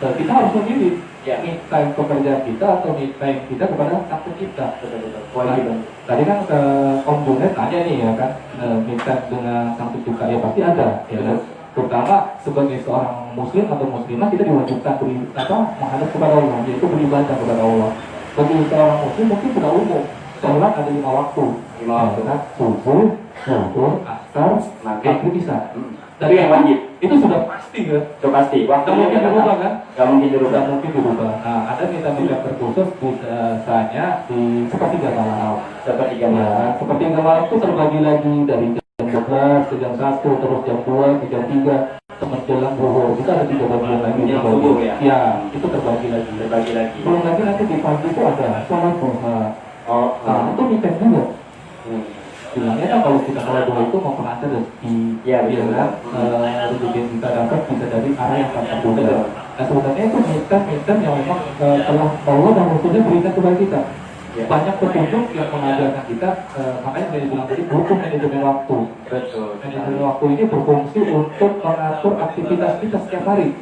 kita harus memilih Ya. me time pekerjaan kita atau me time kita kepada satu kita. Betul. Nah, tadi kan ke Om Junet tanya nih ya kan, me time dengan sang pencipta ya pasti ada. Ya kan? Terutama sebagai seorang muslim atau muslimah kita diwajibkan menghadap kepada Allah, yaitu beribadah kepada Allah. Bagi seorang muslim mungkin sudah umum, sholat ada 5 waktu. 5 waktu. Ya kan? Subuh, zuhur, asar, maghrib, isya. Tapi yang wajib Itu sudah pasti kan? itu pasti. Gak mungkin dirubah kan? Gak mungkin dirubah. Gak mungkin dirubah. Nah, ada minta terkhusus biasanya di sepertiga malam. Sepertiga Ya, malam. sepertiga malam itu terbagi lagi dari jam 12 ke jam 1, terus jam 2 ke jam 3 menjelang zuhur. Kita ada 3 bagian lagi. Menjelang subuh ya? Ya, itu terbagi lagi. Terbagi lagi. Belum lagi nanti di pagi itu ada sholat duha. Oh, Nah, itu weekend juga. Hmm. Bilangnya kan kalau kita sholat duha itu mau pengantar rezeki. Iya, betul. Kan? Rezeki yang kita dapat bisa dari arah yang tanpa Betul. duga. Nah, sebenarnya itu mitan yang memang telah Allah dan Rasulnya berikan kepada kita. Ya. Banyak petunjuk yang mengajarkan kita, makanya saya bilang tadi butuh manajemen waktu. Betul. Manajemen waktu ini berfungsi untuk mengatur aktivitas kita setiap hari.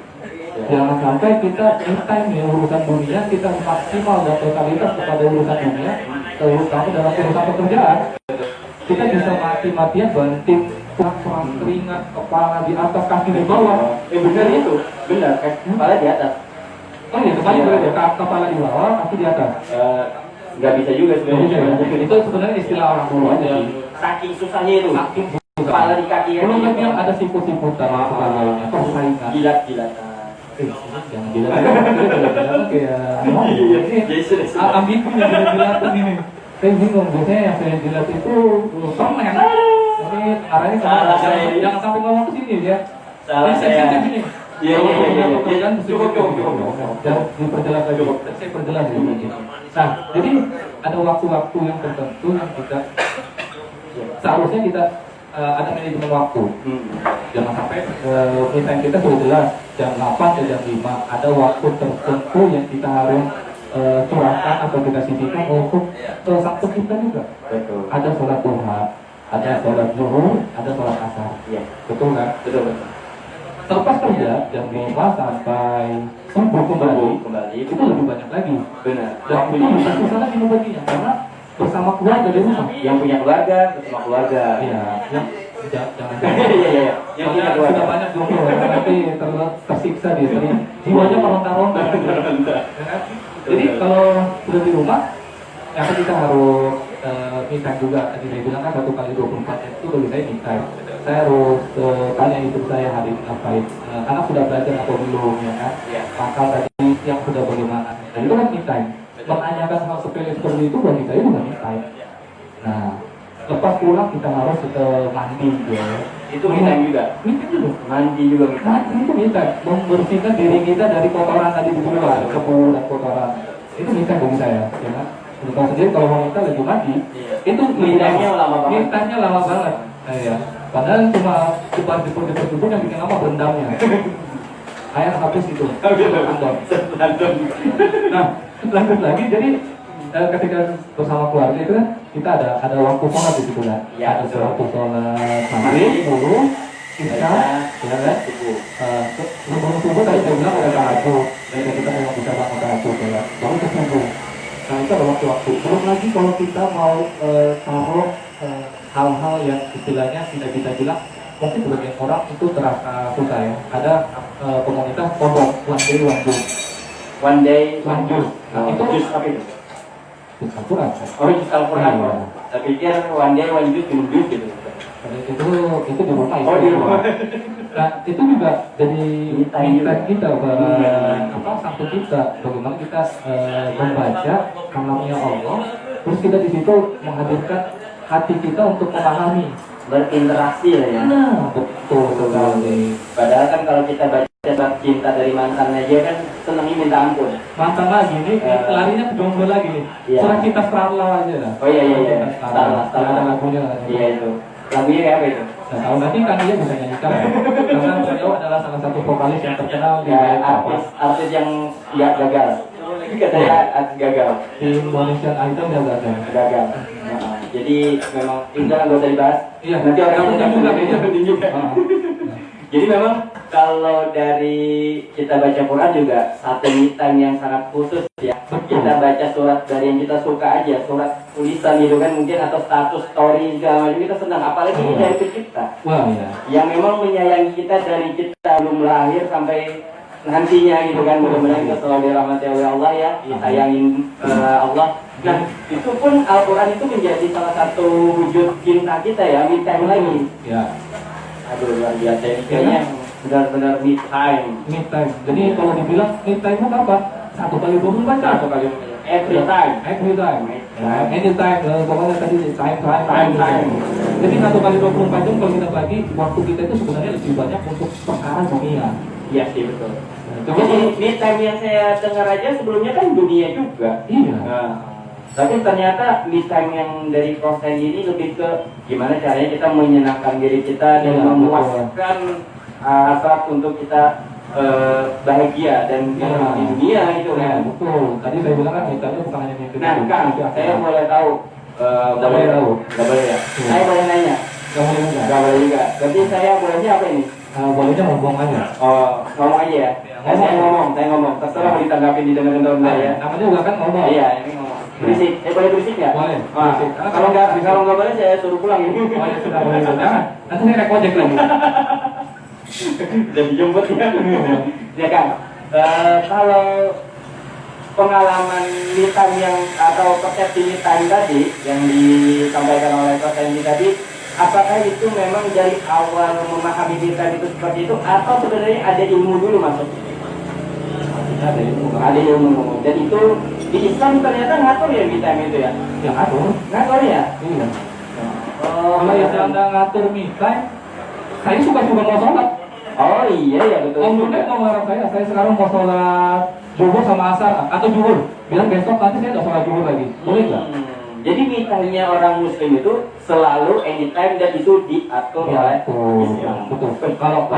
Ya. Jangan sampai kita time ya urusan dunia, kita maksimal dan totalitas kepada urusan dunia, terutama dalam urusan pekerjaan. Kita bisa mati-matian banting, perang keringat, kepala di atas, kaki di bawah. Benar itu, benar. Kepala di atas. Oh iya, kembali boleh ya, kepala di bawah, kaki di atas. Nggak bisa juga sebenarnya. Itu sebenarnya istilah orang dulu aja. Saking susahnya itu. Saking Kepala di kaki. belum lagi yang ada siput-siputan sebagainya, persaingan. Jilat-jilatan. Jangan jilat, kayak ambigu yang jilat-jilatan ini. Saya bingung, biasanya yang saya jilat itu permen. Ini arahnya Salah saya. jangan sampai ngomong ke sini ya. Salah Ini saya. sensitif ini. Iya. Pekerjaan Cukup. jangan diperjelas lagi. Saya perjelas ini. Nah, jadi ada waktu-waktu yang tertentu yang kita seharusnya kita ada manajemen waktu. Jangan sampai time kita sudah jelas jam 8 ke jam 5 ada waktu tertentu yang kita harus curahkan atau kita sisihkan untuk sang pencipta juga. Betul. Ada sholat duha, ada sholat zuhur, ada sholat asar. Iya. Betul kan? Betul. Selepas kerja jam 5 sampai subuh kembali itu lebih banyak lagi. Benar. Dan itu bisa susah lagi membaginya karena bersama keluarga di rumah. Yang punya keluarga bersama keluarga. Iya, yang jangan Iya. Yang punya sudah keluarga. banyak jomblo nanti tersiksa dia, jiwanya meronta-ronta. Ya kan? Jadi kalau sudah di rumah, ya kan kita harus me time juga. Tadi saya bilang kan 1 kali 24 jam itu bagi saya me time. Saya harus tanya istri saya hari ini ngapain. Anak sudah belajar atau belum, ya kan? Iya. Maka tadi yang sudah bagaimana. Dan itu kan me time. Menanyakan hal sepele seperti itu bagi saya juga me time. Nah, lepas pulang kita harus mandi ya. Itu me time juga. Me time juga. Mandi juga me time. Mandi itu me time. Membersihkan diri kita dari kotoran tadi di luar, debu dan kotoran. Itu me time bagi saya, ya kan? Untuk tahu sendiri kalau wanita lagi mandi, Iya. itu Me time-nya lama banget. Me time-nya lama banget. Ya. Padahal cuma jepur yang bikin lama berendamnya. Air habis itu. Lantung. Nah, lanjut lagi. Jadi ketika bersama keluarga itu kan kita ada waktu sholat di situ kan. Ya, Ada betul. waktu sholat maghrib, subuh, isya, ya kan. Subuh. Sebelum subuh tadi saya bilang ada tahajud. Dan kita memang bisa bangun tahajud ya. Baru ke subuh. Nah itu ada waktu-waktu. Belum lagi kalau kita mau taruh hal-hal yang istilahnya tidak kita bilang mungkin sebagian orang itu terasa susah ya. Ada komunitas pondok one day one juice. One day, One juice. Nah, itu jus apa itu? Jus Al-Quran. Oh, jus Al-Quran. Iya. Saya pikir one day, one jus, minum jus gitu. Itu di rumah Oh, di rumah. Nah itu juga jadi Minta minta juga. kita sang pencipta bagaimana kita membaca kalamnya Allah, terus kita di situ menghadirkan hati kita untuk memahami. Berinteraksi lah ya. Nah, betul sekali. Padahal kan kalau kita baca surat cinta dari mantan aja kan senangnya minta ampun. Mantan lagi nih, larinya ke jomblo lagi nih. Iya. Surat kita Starla aja lah. Oh iya. Starla. Ada lagunya lah. Iya itu. Lagunya kayak apa itu? Nah, kalau nanti kan dia bisa nyanyikan ya. Karena beliau adalah salah satu vokalis yang terkenal di Ya, artis yang nggak gagal. Katanya artis gagal. di Indonesian Idol dia gak ada. Gagal. Nah, jadi memang itu nggak usah dibahas. Iya. Nanti orang Yang penting juga kayaknya. penting juga. Ah. Jadi memang kalau dari kita baca Quran juga satu me time yang sangat khusus ya. Betul. Kita baca surat dari yang kita suka aja, surat tulisan gitu kan mungkin atau status story segala macam kita senang. Apalagi ini dari pencipta Wah ya. yang memang menyayangi kita dari kita belum lahir sampai nantinya gitu kan. Mudah-mudahan kita selalu dirahmati oleh Allah ya, disayangin Allah. Nah itu pun Al-Quran itu menjadi salah satu wujud cinta kita ya, me time lagi. Ya. Aduh luar biasa ini kayaknya benar-benar me time. Me time. Jadi kalau dibilang me time itu apa? 1 kali 24 jam. Satu kali every time. Every time. Me Nah, anytime, pokoknya tadi time. Jadi 1 kali 24 jam kalau kita bagi, waktu kita itu sebenarnya lebih banyak untuk perkara dunia. Iya sih betul. Coba Jadi me time yang saya dengar aja sebelumnya kan dunia juga. iya. Nah, tapi ternyata me time yang dari proses ini lebih ke gimana caranya kita menyenangkan diri kita dan Iya, memuaskan hasrat untuk kita bahagia dan Iya. di dunia gitu Nah, kan. betul. Tadi saya bilang kan kita itu bukan hanya mimpi. Nah, Kang, saya boleh tahu. Nggak boleh tahu. Nggak boleh ya. Iya. Saya boleh nanya. Nggak boleh juga. Nggak boleh juga. Berarti saya bolehnya apa ini? Bolehnya ngomong aja. Oh, ngomong aja ya. Saya ngomong. Terserah mau ditanggapin di dengar orang Nah, ya. namanya juga kan ngomong. Iya, ini ngomong. Berisik. Boleh berisik nggak? Boleh. Wah, Berisik. kalau nggak boleh saya suruh pulang ini. Oh ya sudah boleh. Jangan. Nanti saya naik ojek lagi. Udah dijemput ya. Ya kan. Kalau pengalaman me time yang atau persepsi me time tadi yang disampaikan oleh Coach Andy tadi, apakah itu memang dari awal memahami me time itu seperti itu atau sebenarnya ada ilmu dulu masuk? Ada ilmu. Ada ilmu. Dan itu di Islam ternyata ngatur ya me time itu ya. Yang atur. Ngatur ya. Iya. Oh, Kalau yang anda ngatur me time, saya suka mau sholat. oh iya ya betul. Om Junet mau melarang saya sekarang mau sholat zuhur sama asar atau zuhur. Bilang besok nanti saya udah sholat zuhur lagi. Boleh nggak? Jadi me time-nya orang Muslim itu selalu anytime dan itu diatur oleh Islam. Betul. Kalau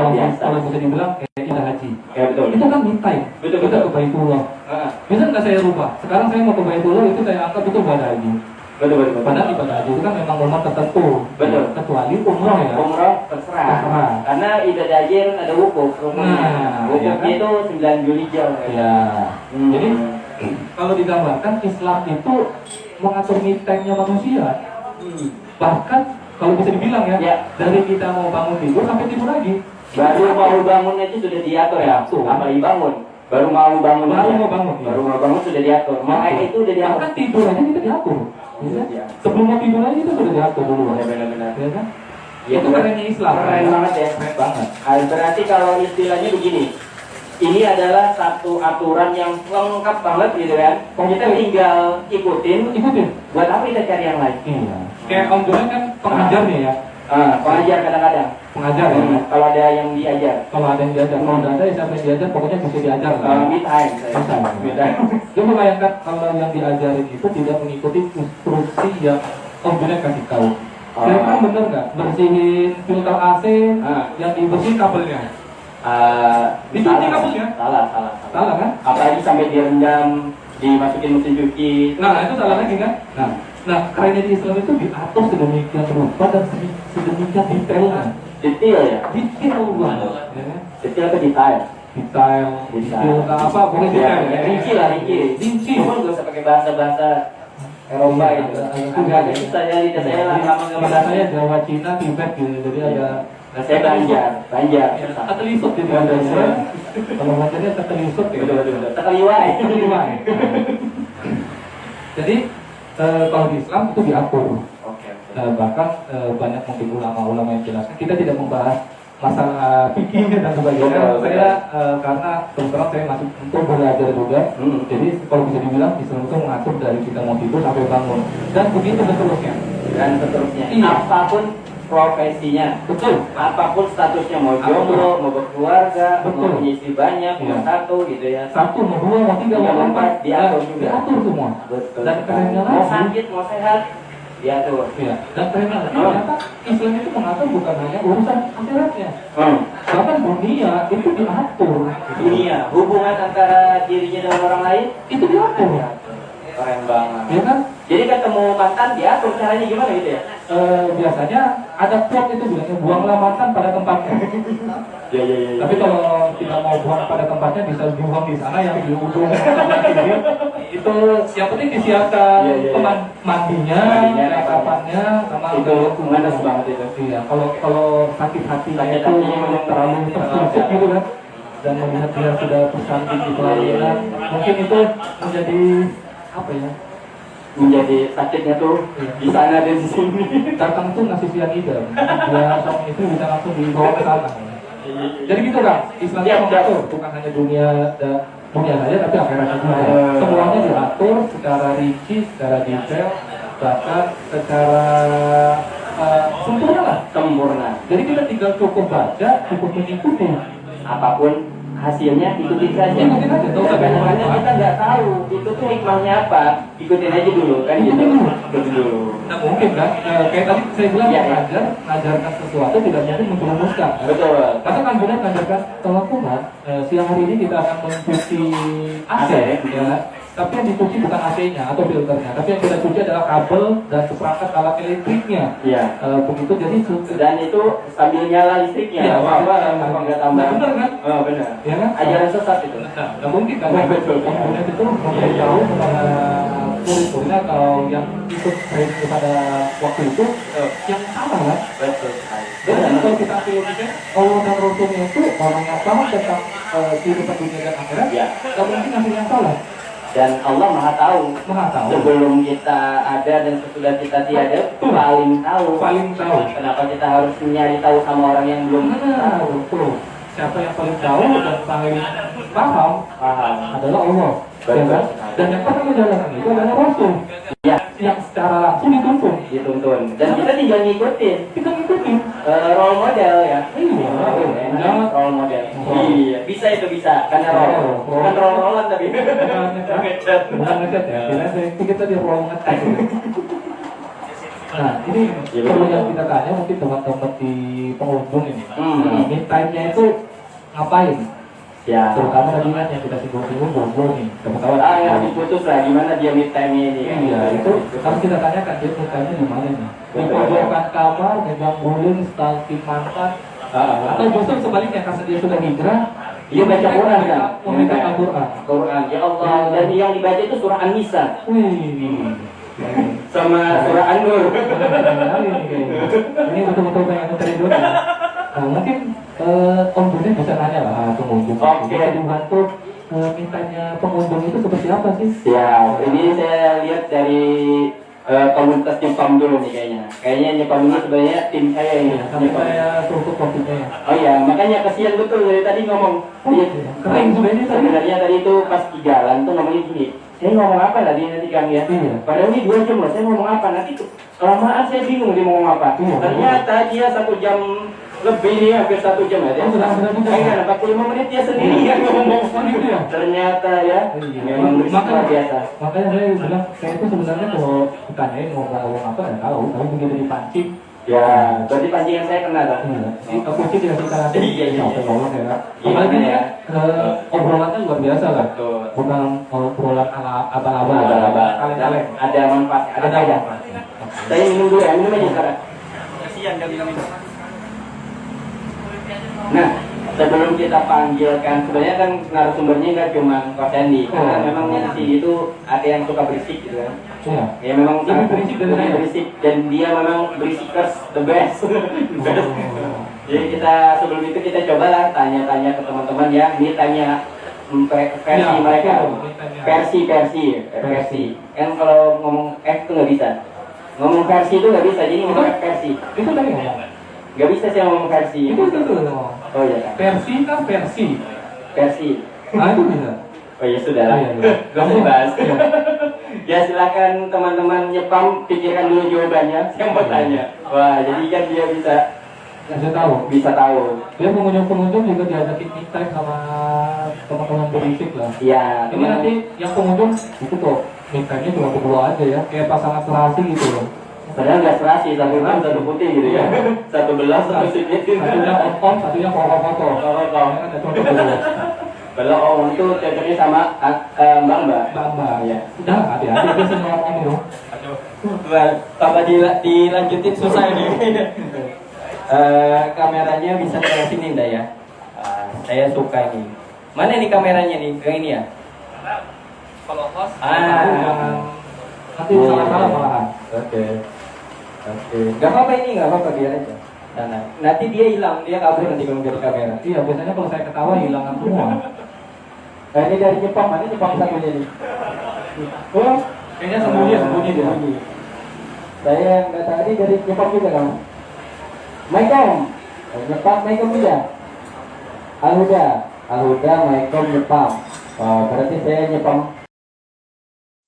bisa dibilang kayak ibadah haji. Ya betul. Itu kan me time. Betul, Kita betul. ke Baitullah. Ah, Bisa nggak saya rubah? Sekarang saya mau ke Baitullah itu saya anggap itu ibadah haji. betul. Padahal ibadah haji itu kan memang momen tertentu. Betul. Kecuali umroh ya. Umroh terserah. Terserah. Karena ibadah haji kan ada wukuf. Nah, Wukufnya ya kan? itu 9 Juli jam. Ya. Jadi kalau digambarkan Islam itu mengatur me time-nya manusia. Bahkan kalau bisa dibilang ya, Ya. dari kita mau bangun tidur sampai tidur lagi. Baru mau bangun itu sudah diatur ya. Betul. Apalagi bangun. Baru mau bangun. Baru aja. mau bangun, iya. Baru mau bangun sudah diatur. Makanya itu udah diatur. Bahkan tidur aja kita diatur. Ya. Iya. Sebelum mau tidur aja itu sudah diatur dulu. Benar-benar. Ya kan? Ya, Itu kerennya Islam. Keren banget ya. Keren banget. Berarti kalau istilahnya begini, ini adalah satu aturan yang lengkap banget gitu kan. Kita tinggal ikutin. Ikutin. Buat apa kita cari yang lain? Iya. Kayak Om Junet kan pengajar nih ya. Pengajar kadang-kadang. Pengajar ya. Kalau ada yang diajar. Kalau ada yang diajar, kalau nggak ada ya siapa yang diajar, pokoknya bisa diajar lah. Me time. Bisa. Me time. Coba bayangkan kalau yang diajarin itu tidak mengikuti instruksi yang Om Junet kasih tahu. Kira-kira bener nggak bersihin filter AC yang dibersihin kabelnya? Dicuci kabelnya? Salah. Salah kan? Apalagi sampai direndam, dimasukin mesin cuci. Nah itu salah lagi kan? Nah kerennya di Islam itu diatur sedemikian rupa dan sedemikian detailnya. Detail ya. Detail banget. Ya kan? Detail ke detail. Detail, nggak apa, pokoknya detail ya. Rinci lah, rinci. Cuma nggak usah pakai bahasa Eropa itu. Agak susah ya, lidah saya lama nggak Bahasa bahasa. saya Jawa, Cina, Tibet gitu, jadi ada. Saya Banjar. Tetelisut gitu bahasanya. Kalau bacanya tetelisut ya. Betul. Terliwai. Terliwai. Jadi kalau di Islam itu diatur. Oke. Bahkan banyak mungkin ulama-ulama yang jelaskan. Kita tidak membahas masalah fikih dan sebagainya. Betul. Saya karena terus terang saya masih untuk belajar juga. Jadi kalau bisa dibilang Islam itu mengatur dari kita mau tidur sampai bangun dan begitu seterusnya. Dan seterusnya. Iya. Apapun profesinya, Betul. apapun statusnya, mau jomblo, mau berkeluarga, Betul. mau punya istri banyak, Iya. mau satu gitu ya. Satu, mau dua, mau tiga, mau empat, diatur juga. diatur semua. Betul. Dan kerennya Mau lagi, sakit, mau sehat, diatur. ya. Dan kerennya lagi, ternyata Islam itu mengatur bukan hanya urusan akhiratnya, bahkan dunia itu diatur. Dunia, hubungan antara dirinya dengan orang lain Itu diatur, keren banget. ya kan? Jadi ketemu mantan diatur caranya gimana gitu ya? Biasanya ada quote itu bilangnya buanglah mantan pada tempatnya. Ya. Tapi kalau tidak mau buang pada tempatnya bisa dibuang di sana yang di ujung sebelah kiri. Itu yang penting disiapkan Iya. mandinya, kapannya, sama Itu manas banget itu. Iya, kalau sakit hatinya itu terlalu tertusuk gitu kan, dan melihat dia sudah tersantik di pelarian, mungkin itu menjadi apa ya? Menjadi sakitnya tuh di sana dan di sini. Datang tuh ngasih sianida, dia suami istri bisa langsung dibawa ke sana. Jadi gitu kan, Islam itu mengatur bukan hanya dunia dunia saja tapi akhiratnya juga. Semuanya diatur secara rinci, secara detail, bahkan secara sempurna lah. Sempurna. Jadi kita tinggal cukup baca, cukup mengikuti. Apapun hasilnya ikutin saja. Ikutin aja. Kadang-kadang kita nggak tahu itu tuh hikmahnya apa, ikutin aja dulu kan gitu. Ikutin dulu. Nah mungkin kan, kayak tadi saya bilang Iya, iya. ngajarkan sesuatu tidak mungkin menjerumuskan. Betul. Karena kan benar ngajarkan kalau Tuhan, siang hari ini kita akan mencuci AC, ya. Tapi yang dicuci bukan AC-nya atau filternya, tapi yang kita cuci adalah kabel dan seperangkat alat elektriknya. Iya. Begitu jadi Dan itu sambil nyala listriknya. Iya, apa nggak tambah? Nah, benar kan? Oh benar. Ya kan? Ajaran sesat itu. Nah, nggak mungkin kan? Betul. Komponen itu memberitahu kepada murid-muridnya atau yang ikut training kepada waktu itu yang salah kan? Betul. Dan kalau kita ambil logikanya, Allah dan Rasulnya itu orang yang paham tentang kehidupan dunia dan akhirat, Ya. nggak mungkin ngasih yang salah. Dan Allah Maha tahu. Maha tahu. Sebelum kita ada dan sesudah kita tiada, paling tahu. Paling tahu. Kenapa kita harus nyari tahu sama orang yang belum Nah, tahu? betul. Siapa yang paling tahu dan paling paham Paham. adalah Allah. Betul. Ya kan? Dan yang pernah menjalankan itu adalah Rasul. Ya, Yang secara langsung dituntun. dituntun. Dan kita tinggal ngikutin. Kita ngikutin. Role model ya. Iya. Enak, role model. Iya, bisa itu bisa. Karena role. Bukan role-rolean tapi. Ngecat. Bukan ngecat ya. Kita dia mau ngecat. Nah, ini Ya, perlu betul. yang kita tanya mungkin teman-teman di pengunjung ini. Mid time-nya itu ngapain? Ya. Terutama tadi kan yang kita singgung-singgung jomblo nih. Teman-teman. Yang diputus lah. Gimana dia mid time ini? Iya, itu harus kita tanyakan dia mid time-nya di mana nih? Di pojokan kamar, megang guling, stalking mantan, atau justru sebaliknya karena dia sudah hijrah, Dia baca Quran kan? memegang Al-Quran. Quran. Ya Allah. Dan yang dibaca itu surah An-Nisa Wih. sama surah An-Nur. Ini betul-betul pengen mencari dunia. Nah, mungkin Om Budi bisa nanya lah pengunjung. Oke. Jadi bantu mintanya pengunjung itu seperti apa sih? Ya, ini saya lihat dari komunitas Nyepam dulu nih kayaknya. Kayaknya Nyepam ini sebenarnya tim saya ini. Sampai Nyepam. saya tutup kopinya ya. Oh iya, makanya kasihan betul dari tadi ngomong. Iya. Kering sebenarnya tadi. Sebenarnya tadi itu pas di jalan tuh ngomongnya gini. Saya ngomong apa tadi nanti Kang ya? Iya. Padahal ini 2 jam loh, saya ngomong apa nanti tuh kelamaan saya bingung dia mau ngomong apa. Iya. Ternyata dia 1 jam lebih nih, hampir 1 jam ya. Oh, sudah 1 jam. Iya, 45 menit dia sendiri yang ngomong. Oh, gitu ya? Ternyata ya, Iya. memang luar biasa. Makanya saya bilang, saya itu sebenarnya kalau ditanyain mau ngomong apa nggak tahu, tapi begitu dipancing, Ya, berarti pancingan saya kena dong. ini kunci tidak kita nanti. Iya, iya. Ya. Gimana Apalagi ya? obrolannya luar biasa kan. Betul. Bukan obrolan ala abang-abang. Abang-abang. Kaleng-kaleng. Ada manfaat, ada Ada faedah. apa? Saya minum dulu ya, minum aja sekarang. Kasihan dia bilang itu. Nah, sebelum kita panggilkan, sebenarnya kan narasumbernya nggak cuma Coach Sandy, karena memang di sini itu ada yang suka berisik gitu kan. Iya. Ya memang Lebih berisik dari lebih saya. berisik dan dia memang berisikers the best. The best. Jadi kita sebelum itu kita cobalah tanya-tanya ke teman-teman ya, ini tanya versi Ya, mereka, betul, tanya. versi. Kan kalau ngomong F itu nggak bisa, ngomong versi itu nggak bisa, jadi ngomong versi. Itu tadi ngomong. Nggak bisa saya ngomong versi. Itu ngomong. Oh iya kan, Versi kan versi. versi. Nah itu bisa. Oh ya sudah lah, Iya, iya. nggak usah dibahas. Iya. Ya silakan teman-teman Nyepam pikirkan dulu jawabannya. Saya mau tanya. Wah jadi kan dia Bisa tahu. bisa tahu. Dia pengunjung-pengunjung juga diajakin meet time sama teman-teman berisik lah. Iya. Ini nanti yang pengunjung itu kok meet time-nya cuma berdua aja ya, kayak pasangan serasi gitu loh. Padahal nggak serasi, satu hitam satu putih gitu ya. Satu belas satu sipitin. Satunya on, satunya foto-foto. Foto. Ya kan ada contoh dulu. Kalau om itu cocoknya sama mbak. Mbak. Ya. Udah, hati-hati dia sih ngomong ini loh. Tambah dilanjutin susah ini. Kameranya bisa ke sini ndak ya? Saya suka ini. Mana nih kameranya nih? Ke ini ya? Kalau host, Jangan nanti salah-salah malahan. Oke. Gak apa-apa ini, gak apa-apa biar aja. Nah, nanti dia hilang, dia kabur nanti kalau dari kamera. Iya, biasanya kalau saya ketawa hilangan semua. Nah, ini dari Jepang, mana Jepang satunya nih? Oh, kayaknya sembunyi dia. Saya nggak tadi dari Jepang juga kamu. Maikom, Jepang Maikom juga. Alhuda, Maikom Jepang. Oh, berarti saya nyepam.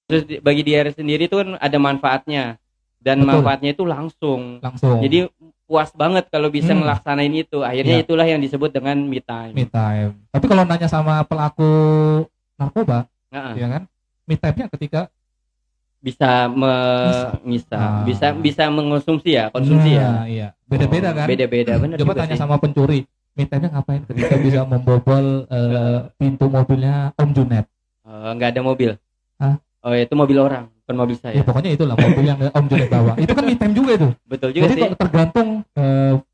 Terus bagi diri sendiri itu kan ada manfaatnya, dan Betul. manfaatnya itu langsung. Langsung. Jadi puas banget kalau bisa ngelaksanain itu. Akhirnya Iya. itulah yang disebut dengan me time. me time. Tapi kalau nanya sama pelaku narkoba, Heeh. ya kan? Me time-nya ketika Bisa bisa mengonsumsi ya, konsumsi ya. Iya. Beda-beda kan? Beda-beda, benar Coba juga tanya sih. sama pencuri, me time-nya ngapain ketika bisa membobol pintu mobilnya Om Junet? Nggak ada mobil. Hah? Oh, itu mobil orang, bukan mobil Ya saya. pokoknya itulah mobil yang Om Junet bawa. Itu kan me time juga itu. Betul juga Jadi sih. kok tergantung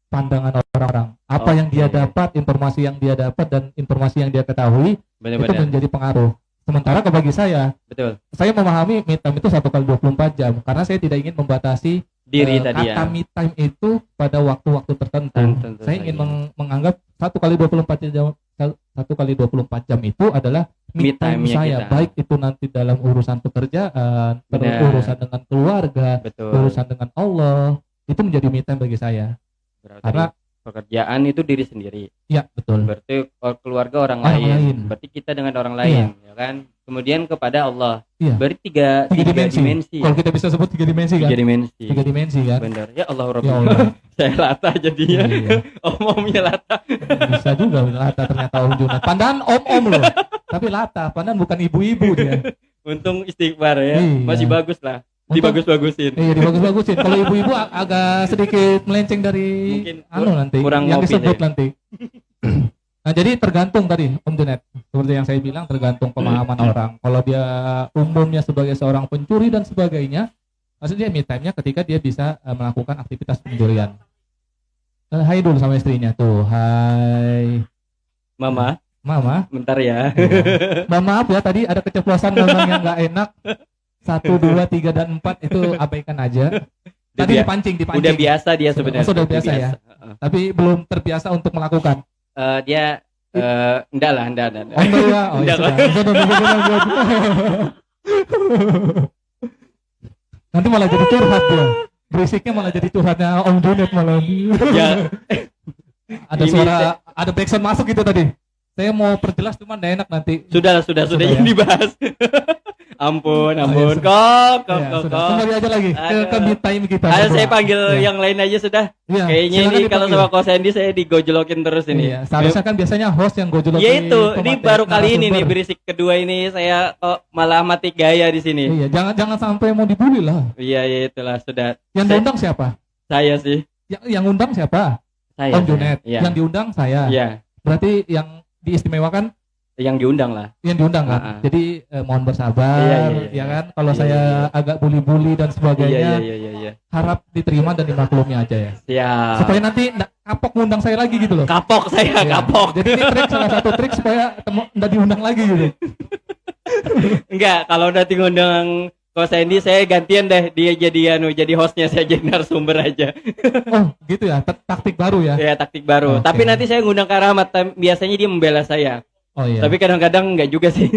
pandangan orang-orang. Apa yang dia Oke. dapat, informasi yang dia dapat dan informasi yang dia ketahui itu Benar-benar. menjadi pengaruh. Sementara bagi saya memahami me time itu 1 kali 24 jam karena saya tidak ingin membatasi Diri tadi kata ya. me time itu pada waktu-waktu tertentu. Tentu Saya saja. ingin menganggap 1 kali 24 jam 1 kali 24 jam itu adalah me Me time time-nya saya, kita. baik itu nanti dalam urusan pekerjaan, Benar. urusan dengan keluarga, Betul. urusan dengan Allah, itu menjadi me time bagi saya. Berarti Karena pekerjaan itu diri sendiri. ya betul. Berarti keluarga orang Orang lain. lain. Berarti kita dengan orang lain, ya kan? Kemudian kepada Allah. Iya. Berarti tiga dimensi. Kalau kita bisa sebut 3 dimensi kan? 3 dimensi. 3 dimensi kan? Benar. Ya Allah Rabbi. Ya Allah. Saya lata jadinya. Iya. Omongnya lata. Bisa juga lata ternyata Om Junat. Pandan om loh. Tapi lata, pandan bukan ibu-ibu dia. Untung istighfar ya. Iya. Masih bagus lah. Untung- Dibagus-bagusin. Iya dibagus-bagusin. Kalau ibu-ibu agak sedikit melenceng dari Mungkin nanti kurang yang ngopi disebut saya. nanti. Nah jadi tergantung tadi Om Junet, seperti yang saya bilang tergantung pemahaman orang. Kalau dia umumnya sebagai seorang pencuri dan sebagainya, maksudnya me time-nya ketika dia bisa melakukan aktivitas pencurian. Hai dulu sama istrinya tuh, hai Mama, Mama. bentar ya. Iya. Mohon maaf ya tadi ada keceplosan ngomong yang nggak enak. 1, 2, 3 dan 4 itu abaikan aja. Tadi dipancing. Udah biasa dia sebenarnya. Sudah biasa ya. Heeh. Tapi belum terbiasa untuk melakukan. Dia enggak lah. Oh enggak ya. Oh ya Enggak, sudah. Nanti malah jadi curhat dia. Berisiknya malah jadi curhatnya Om Junet malah. Ya. Ada Ini suara, ada backsound masuk gitu tadi. Saya mau perjelas cuman nggak enak nanti. Sudah Sudah yang ya? dibahas. ampun. Ya, Kok. sudah. Kembali aja lagi ke Aduh. me time kita. Ayo berdua. saya panggil Ya. yang lain aja sudah. Iya, Kayaknya silakan ini kalau dipanggil. sama Ko Sandy saya digojlokin terus ini. Iya, seharusnya kan biasanya host yang gojolok. Ya itu, ini baru kali ini nih narasumber. berisik kedua ini saya kok malah mati gaya di sini. Iya, jangan sampai mau dibully lah. Iya, itulah sudah. Yang diundang siapa? Saya sih. Yang undang siapa? Saya. Om Junet. Iya. Yang diundang saya. Iya, Berarti yang diistimewakan yang diundang lah. yang diundang kan. Ah. Jadi mohon bersabar, Iya, ya kan. Kalau Iya, saya iya. agak bully-bully dan sebagainya, Iya. harap diterima dan dimaklumi aja ya. Siap. Supaya nanti nggak kapok ngundang saya lagi gitu loh. Kapok saya, Iya. kapok. Jadi ini salah satu trik supaya nggak diundang lagi gitu. Enggak, kalau nanti ngundang Ko Sandy saya gantian deh, dia jadi hostnya, saya jadi narasumber aja. Oh gitu ya, taktik baru ya. Ya taktik baru. Oke. Tapi nanti saya ngundang Kak Rahmat, biasanya dia membela saya. Oh iya. Tapi kadang-kadang enggak juga sih.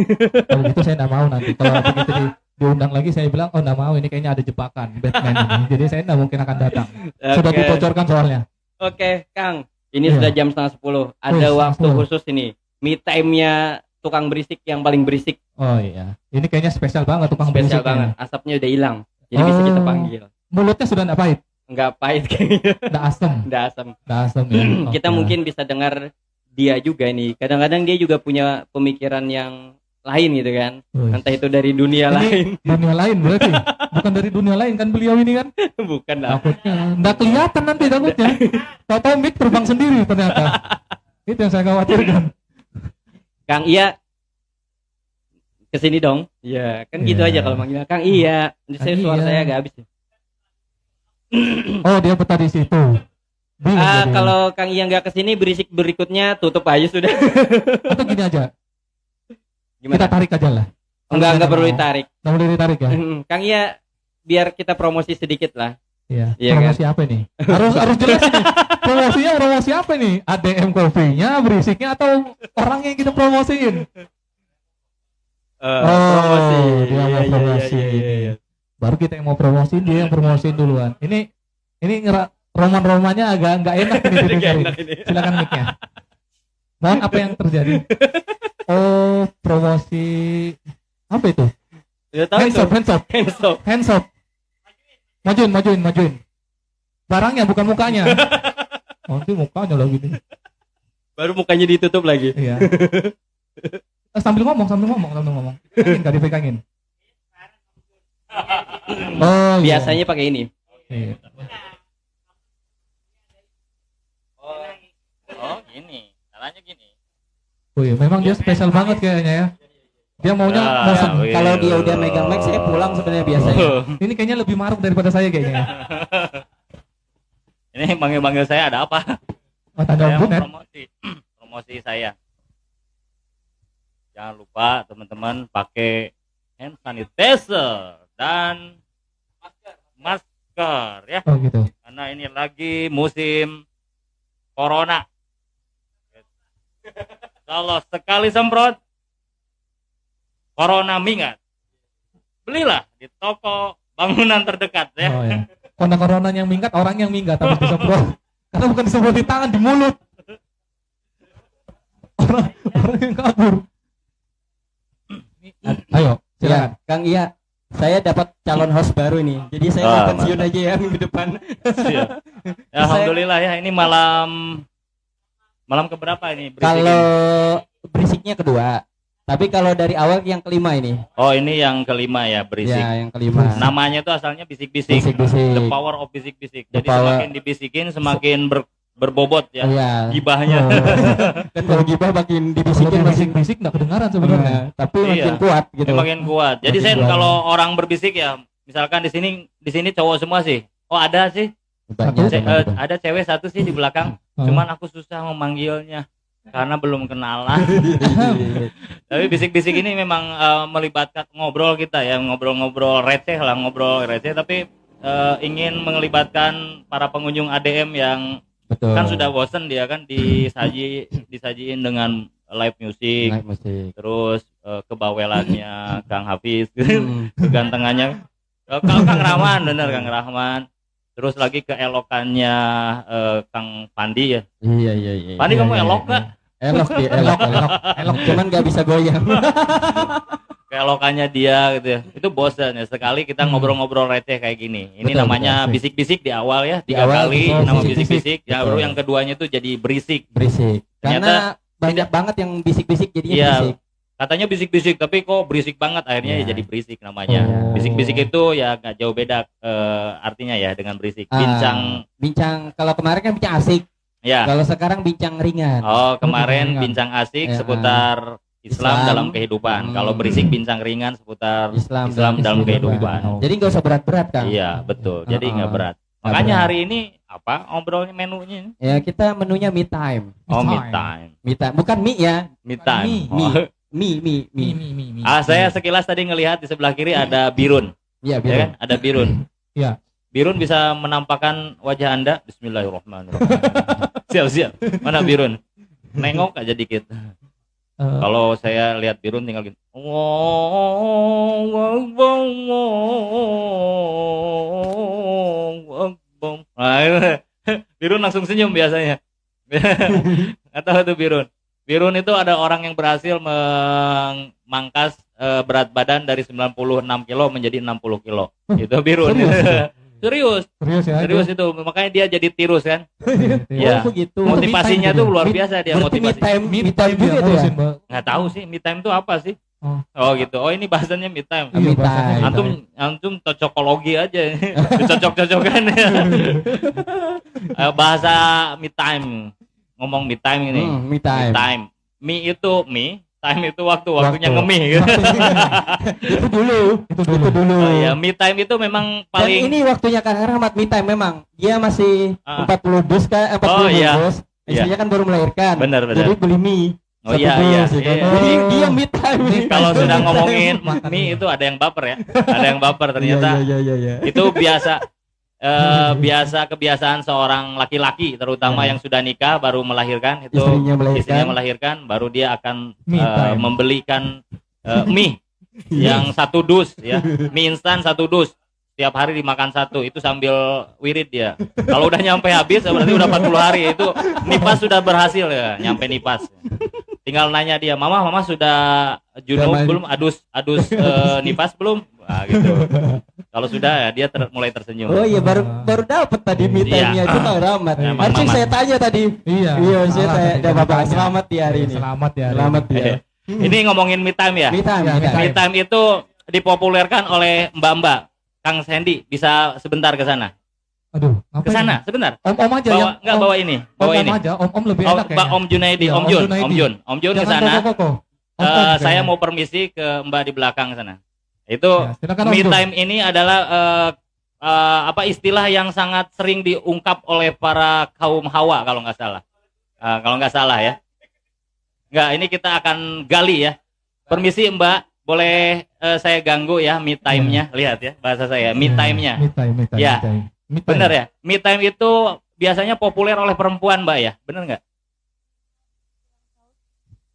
Kalau gitu saya nggak mau nanti. Kalau begitu diundang lagi saya bilang, oh nggak mau, ini kayaknya ada jebakan Batman ini. Jadi saya nggak mungkin akan datang. Sudah Oke. dibocorkan soalnya. Oke, Kang. Ini Iya. sudah jam 9:30. Ada Oh, waktu 9:30. khusus ini. Me time-nya tukang berisik yang paling berisik. Oh iya. Ini kayaknya spesial banget tukang Spesial berisiknya. banget. Asapnya udah hilang. Jadi bisa kita Oh. panggil. Mulutnya sudah nggak pahit, Enggak pahit kayaknya. nggak asem, Udah asam. nggak asem ya. Kita Oke. mungkin bisa dengar dia juga nih. Kadang-kadang dia juga punya pemikiran yang lain gitu kan. Wih. Entah itu dari dunia Ini lain. dunia lain berarti. Bukan dari dunia lain kan beliau ini kan. Bukan lah. Takutnya nggak kelihatan nanti takutnya. Tahu-tahu mic terbang sendiri ternyata. Itu yang saya khawatirkan. Kang Iya. Kesini dong. Iya, kan gitu Iya. aja kalau manggilnya Kang Iya. Saya Kang suara Iya. saya agak habis ya. Oh dia betah di situ. Bingung jadi. Kalau Kang Iya nggak kesini, berisik berikutnya tutup aja sudah. Atau gini aja, kita Gimana? tarik aja lah. Enggak perlu mau. ditarik. Nggak boleh ditarik ya. Kang Iya, biar kita promosi sedikit lah. Iya. Iya Promosi apa nih? Harus jelas nih. Promosinya promosi apa nih? ADM kopinya, berisiknya atau orang yang kita promosiin? Promosi. Dia mau Iya, promosi. iya. Baru kita yang mau promosiin, dia yang promosiin duluan. Ini roman-romannya agak nggak enak ini Nggak didengarin. enak ini. Silakan mic-nya. Mohon apa yang terjadi? Oh, promosi apa itu? Udah tahu Hands up, hands up, Hands up. hands up. Majuin. Barangnya bukan mukanya. Oh, itu mukanya lagi nih. Baru mukanya ditutup lagi. Iya. Sambil ngomong. Pegangin, gak dipegangin. Oh, iya. Biasanya pakai ini. Iya. Oh, gini. Caranya gini. Wih, memang dia spesial banget kayaknya ya. Dia maunya Ah, motion. wih. Kalau dia udah megang mic saya pulang sebenarnya biasanya. Ini kayaknya lebih maruk daripada saya kayaknya. Ini manggil-manggil saya ada apa? Oh, tanda Saya mau ampun ya. promosi saya. Jangan lupa teman-teman pakai hand sanitizer dan masker ya. Oh gitu. Karena ini lagi musim corona. Kalau sekali semprot corona minggat. Belilah di toko bangunan terdekat ya. Oh ya. Karena corona yang minggat, orang yang minggat habis disemprot. Karena bukan disemprot di tangan, di mulut. Orang yang kabur. Ayo, Ya, silakan. Kang Iya. Saya dapat calon host baru nih. Jadi saya mau pensiun aja ya minggu depan. Siap. Ya, alhamdulillah ya ini malam keberapa ini? Kalau berisiknya kedua. Tapi kalau dari awal yang kelima ini. Oh, ini yang kelima ya, berisik. Ya, yang kelima. Namanya itu asalnya bisik-bisik. Bisik-bisik. The power of bisik-bisik. The Jadi power. semakin dibisikin semakin berbobot ya. Iya. Gibahnya. Oh. Dan kalau gibah makin Kalau dibisikin makin bisik-bisik nggak kedengaran sebenarnya. Iya, tapi Iya. makin kuat gitu. Semakin kuat. Jadi Makin saya kuat. kalau orang berbisik ya, misalkan di sini cowok semua sih. Oh, ada sih. Banyak. Ada cewek satu sih di belakang. Oh. Cuman aku susah memanggilnya karena belum kenalan. Tapi bisik-bisik ini memang melibatkan ngobrol kita ya, ngobrol-ngobrol receh lah, ngobrol receh. Tapi ingin melibatkan para pengunjung ADM yang Betul. kan sudah bosen dia kan disajiin dengan live music, Live musik. terus kebawelannya Kang Hafiz, Hmm. kegantengannya Kang Rahman, bener Kang Rahman. Terus lagi keelokannya Kang Pandi ya. Iya. Pandi Iya, kamu iya, elok iya. nggak? Elok dia, elok. Cuman gak bisa goyang. Keelokannya dia gitu ya. Itu bosan ya. Sekali kita ngobrol-ngobrol receh kayak gini. Ini Betul, namanya betul. bisik-bisik di awal ya. Di 3 awal, kali betul, nama bisik-bisik. bisik-bisik. Ya Betul. baru yang keduanya tuh jadi berisik. Berisik. Ternyata Karena banyak banget yang bisik-bisik jadinya Iya. berisik. Katanya bisik-bisik tapi kok berisik banget akhirnya Ya. ya jadi berisik namanya. Oh. Bisik-bisik itu ya nggak jauh beda artinya ya dengan berisik. Ah. Bincang Kalau kemarin kan bincang asik. ya. Kalau sekarang bincang ringan. Oh, kemarin ringan. bincang asik Ya. seputar Islam Islam. dalam kehidupan. Kalau berisik bincang ringan seputar Islam dalam kehidupan. Oh. Jadi nggak usah berat-berat kan? Iya, betul. Jadi nggak berat. Nggak Makanya berat. hari ini apa ngobrolnya menunya? Ya kita menunya me time. Oh, Me me time. time. Me time. Bukan mie ya. Me time. Me. Oh. Mi. Saya sekilas tadi ngelihat di sebelah kiri ada Birun, Iya, ya biar. kan? Ada Birun. Iya. Birun bisa menampakkan wajah Anda. Bismillahirrahmanirrahim. Siap. Mana Birun? Nengok aja dikit. Kalau saya lihat Birun tinggal gitu. Nah, Birun langsung senyum biasanya. Atau itu Birun. Birun itu ada orang yang berhasil memangkas berat badan dari 96 kilo menjadi 60 kilo. Itu Birun. Serius Serius ya. Serius itu. Makanya dia jadi tirus kan. Ya. Ya. Oh, begitu. Motivasinya Me time tuh luar gitu. biasa dia Berarti me motivasi. time, Me me time juga tuh ya. ngurusin, Mbak. Nggak tahu sih me time itu apa sih? Oh. Oh gitu. Oh ini bahasannya me time. Iya, Me bahasanya time. me Antum time. antum cocokologi aja. Cocok-cocokan ya. Bahasa me time. Ngomong me time ini. Me time. Me time. Me itu me, time itu waktunya Waktu. ngemih gitu. Itu dulu. Itu dulu. Oh iya, me time itu memang Dan paling ini waktunya Kang Rahmat me time memang. Dia masih Ah. 40 dus kan, 40 Oh, iya. dus. Istrinya kan baru melahirkan. Benar. Jadi beli mie. Oh Satu iya dus, iya. ya kan. Iya. Jadi dia me time. Kalau sudah ngomongin Makan. mie itu ada yang baper ya. Ada yang baper ternyata. Iya. Itu biasa kebiasaan seorang laki-laki terutama Ya. yang sudah nikah baru melahirkan itu Istrinya melahirkan baru dia akan Me time. membelikan mie yang 1 dus ya, mie instan 1 dus tiap hari dimakan 1 itu sambil wirid dia. Kalau udah nyampe habis berarti udah 40 hari itu nipas sudah berhasil ya, nyampe nipas. Tinggal nanya dia, mama sudah junub Udah belum, adus nifas belum? Nah, gitu. Kalau sudah ya dia mulai tersenyum. Oh iya, baru dapat tadi me time-nya Iya. itu Bang Rahmat. Emang Harusnya Mamat. saya tanya tadi. Iya. Saya salah tanya. tadi, Dah Bapak, tanya. selamat ya hari ini. Selamat ya. hari Selamat ini. ya. Ini ngomongin me time ya. Me time, Ya, me time. Me time itu dipopulerkan oleh mbak-mbak. Kang Sandy bisa sebentar ke sana. Aduh, ngapain? Ke sana sebentar. Om aja Bawa yang enggak bawa ini, bawa om ini. aja, om lebih Om, enak kayaknya. Om Junaidi, Iya, Om Jun, Junaidi. Om Jun ke Jangan sana. koko-koko. Saya mau permisi ke Mbak di belakang sana. Itu Ya, silakan, Om me Jun. time ini adalah apa istilah yang sangat sering diungkap oleh para kaum hawa kalau nggak salah. Kalau nggak salah ya. Nggak, ini kita akan gali ya. Permisi Mbak, boleh saya ganggu ya me time-nya. Lihat ya bahasa saya, me time-nya. Me time, me time, Ya. me time. Me time. Bener ya? Me time itu biasanya populer oleh perempuan Mbak ya? Bener nggak?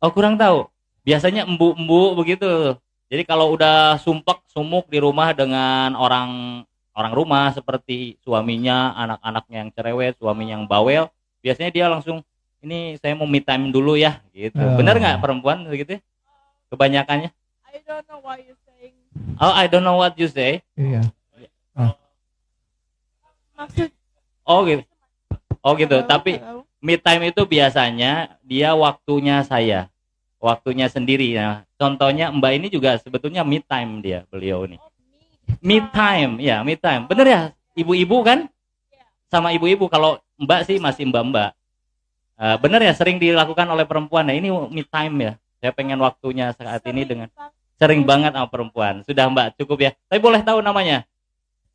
Oh kurang tahu. Biasanya embu-embu begitu. Jadi kalau udah sumpek sumuk di rumah dengan orang rumah seperti suaminya, anak-anaknya yang cerewet, suaminya yang bawel, biasanya dia langsung ini saya mau me time dulu ya gitu. Oh. Bener nggak perempuan begitu ya? Kebanyakannya. I don't know what you're saying. Oh I don't know what you say. Iya. Maksud Oh gitu. Oh gitu. Halo, Tapi halo. me time itu biasanya dia waktunya saya, waktunya sendiri. Nah, contohnya Mbak ini juga sebetulnya me time beliau nih. Me time, ya me time. Bener ya, ibu-ibu kan? Sama ibu-ibu. Kalau Mbak sih masih mbak-mbak. Bener ya, sering dilakukan oleh perempuan. Nah ini me time ya. Saya pengen waktunya saat ini dengan sering banget sama perempuan. Sudah Mbak, cukup ya. Tapi boleh tahu namanya?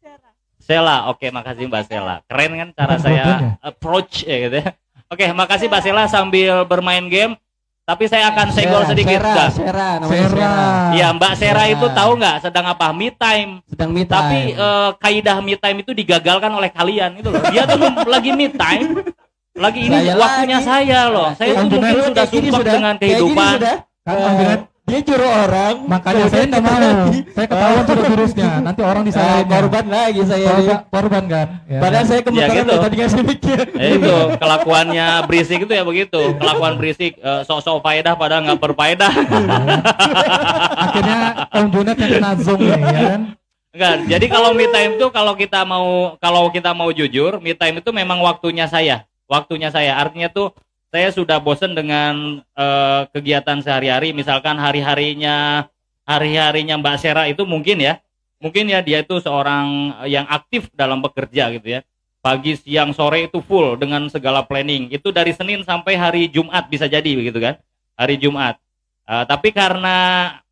Sarah. Sela. Oke, makasih Mbak Sela. Keren kan cara Bukan saya perempuan approach ya gitu ya. Oke, makasih Mbak Sela sambil bermain game. Tapi saya akan senggol sedikit. Dah. Sera, namanya Sera. Sera. Iya, Mbak Sera Sera. itu tahu nggak sedang apa? Me time. Sedang me time. Tapi kaidah me time itu digagalkan oleh kalian itu loh. Dia tuh lagi me time. Lagi ini Saya waktunya lagi. saya loh. Saya Om tuh mungkin Junaid sudah Kayak gini sumpah dengan kayak gini kehidupan. sudah. Kan Om Junaid, Dia juru orang. makanya saya kemudian nggak kita mau. lagi. Saya ketahuan sudah jurusnya. Nanti orang disalahin. Korban lagi saya. Korban kan. Ya. Padahal saya kebetulan gitu. tadi ngasih mikir. Itu kelakuannya berisik itu ya begitu. Kelakuan berisik sok-sok faedah padahal nggak berfaedah. Akhirnya Om Junaid yang kena zoom nih, ya kan? Enggak. Jadi kalau me time itu kalau kita mau jujur, me time itu memang waktunya saya. Waktunya saya. Artinya tuh saya sudah bosen dengan kegiatan sehari-hari. Misalkan hari-harinya Mbak Sera itu mungkin ya dia itu seorang yang aktif dalam bekerja gitu ya. Pagi, siang, sore itu full dengan segala planning. Itu dari Senin sampai hari Jumat bisa jadi begitu kan? Hari Jumat. Tapi karena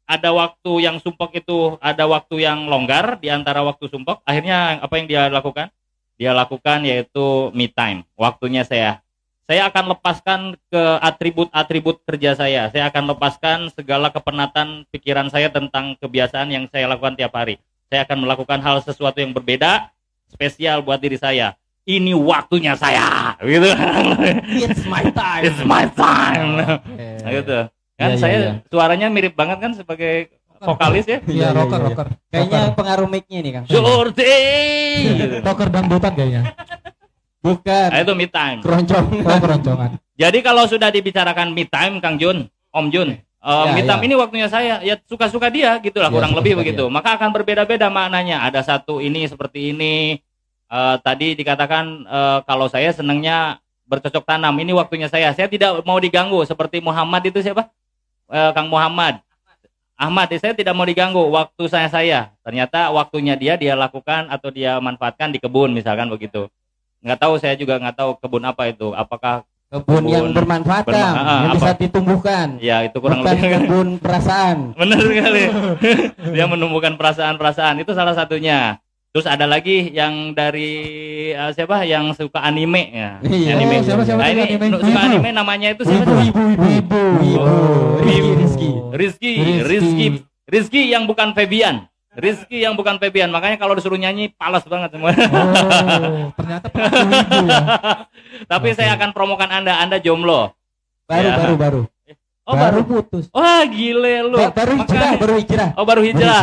ada waktu yang sumpek itu, ada waktu yang longgar di antara waktu sumpek, akhirnya apa yang dia lakukan? Dia lakukan yaitu me time. Waktunya saya akan lepaskan ke atribut-atribut kerja saya. Saya akan lepaskan segala kepenatan pikiran saya tentang kebiasaan yang saya lakukan tiap hari. Saya akan melakukan hal sesuatu yang berbeda, spesial buat diri saya. Ini waktunya saya, gitu. It's my time. It's my time. Nah, gitu. Kan Iya, saya iya. suaranya mirip banget kan sebagai vokalis ya. Iya, rocker. Kayaknya pengaruh mic-nya nih, Kang. Surti. Rocker dangdutan kayaknya. Bukan. Nah, itu me time. Keroncong. Oh, keroncongan. Jadi kalau sudah dibicarakan me time, Kang Jun, Om Jun, me time ini waktunya saya, ya suka-suka dia, gitulah Ya, kurang lebih suka-suka begitu. Maka akan berbeda-beda maknanya. Ada satu ini seperti ini. Tadi dikatakan kalau saya senangnya bercocok tanam. Ini waktunya saya. Saya tidak mau diganggu. Seperti Muhammad itu siapa? Kang Muhammad. Ahmad, saya tidak mau diganggu. Waktu saya. Ternyata waktunya dia lakukan atau dia manfaatkan di kebun misalkan begitu. Nggak tahu, saya juga nggak tahu kebun apa itu. Apakah Kebun yang bermanfaat, Kang. Yang bisa ditumbuhkan. ya itu kurang Bukan lebih. kebun perasaan. Benar sekali. Dia menumbuhkan perasaan-perasaan. Itu salah satunya. Terus ada lagi yang dari siapa yang suka anime ya. Iya. Anime. Oh, siapa Nah, ini anime? suka Wibu. anime namanya itu siapa? Wibu. Oh, Rizky. Rizky yang bukan Febian. Rizky yang bukan Febian. Makanya kalau disuruh nyanyi palas banget semua. Oh, ternyata pelaku wibu ya. Tapi saya akan promokan Anda jomblo. Ya. Baru. Oh, baru baru. putus. Wah, gile lu. Baru hijrah, Makanya- baru hijrah. Oh, baru hijrah.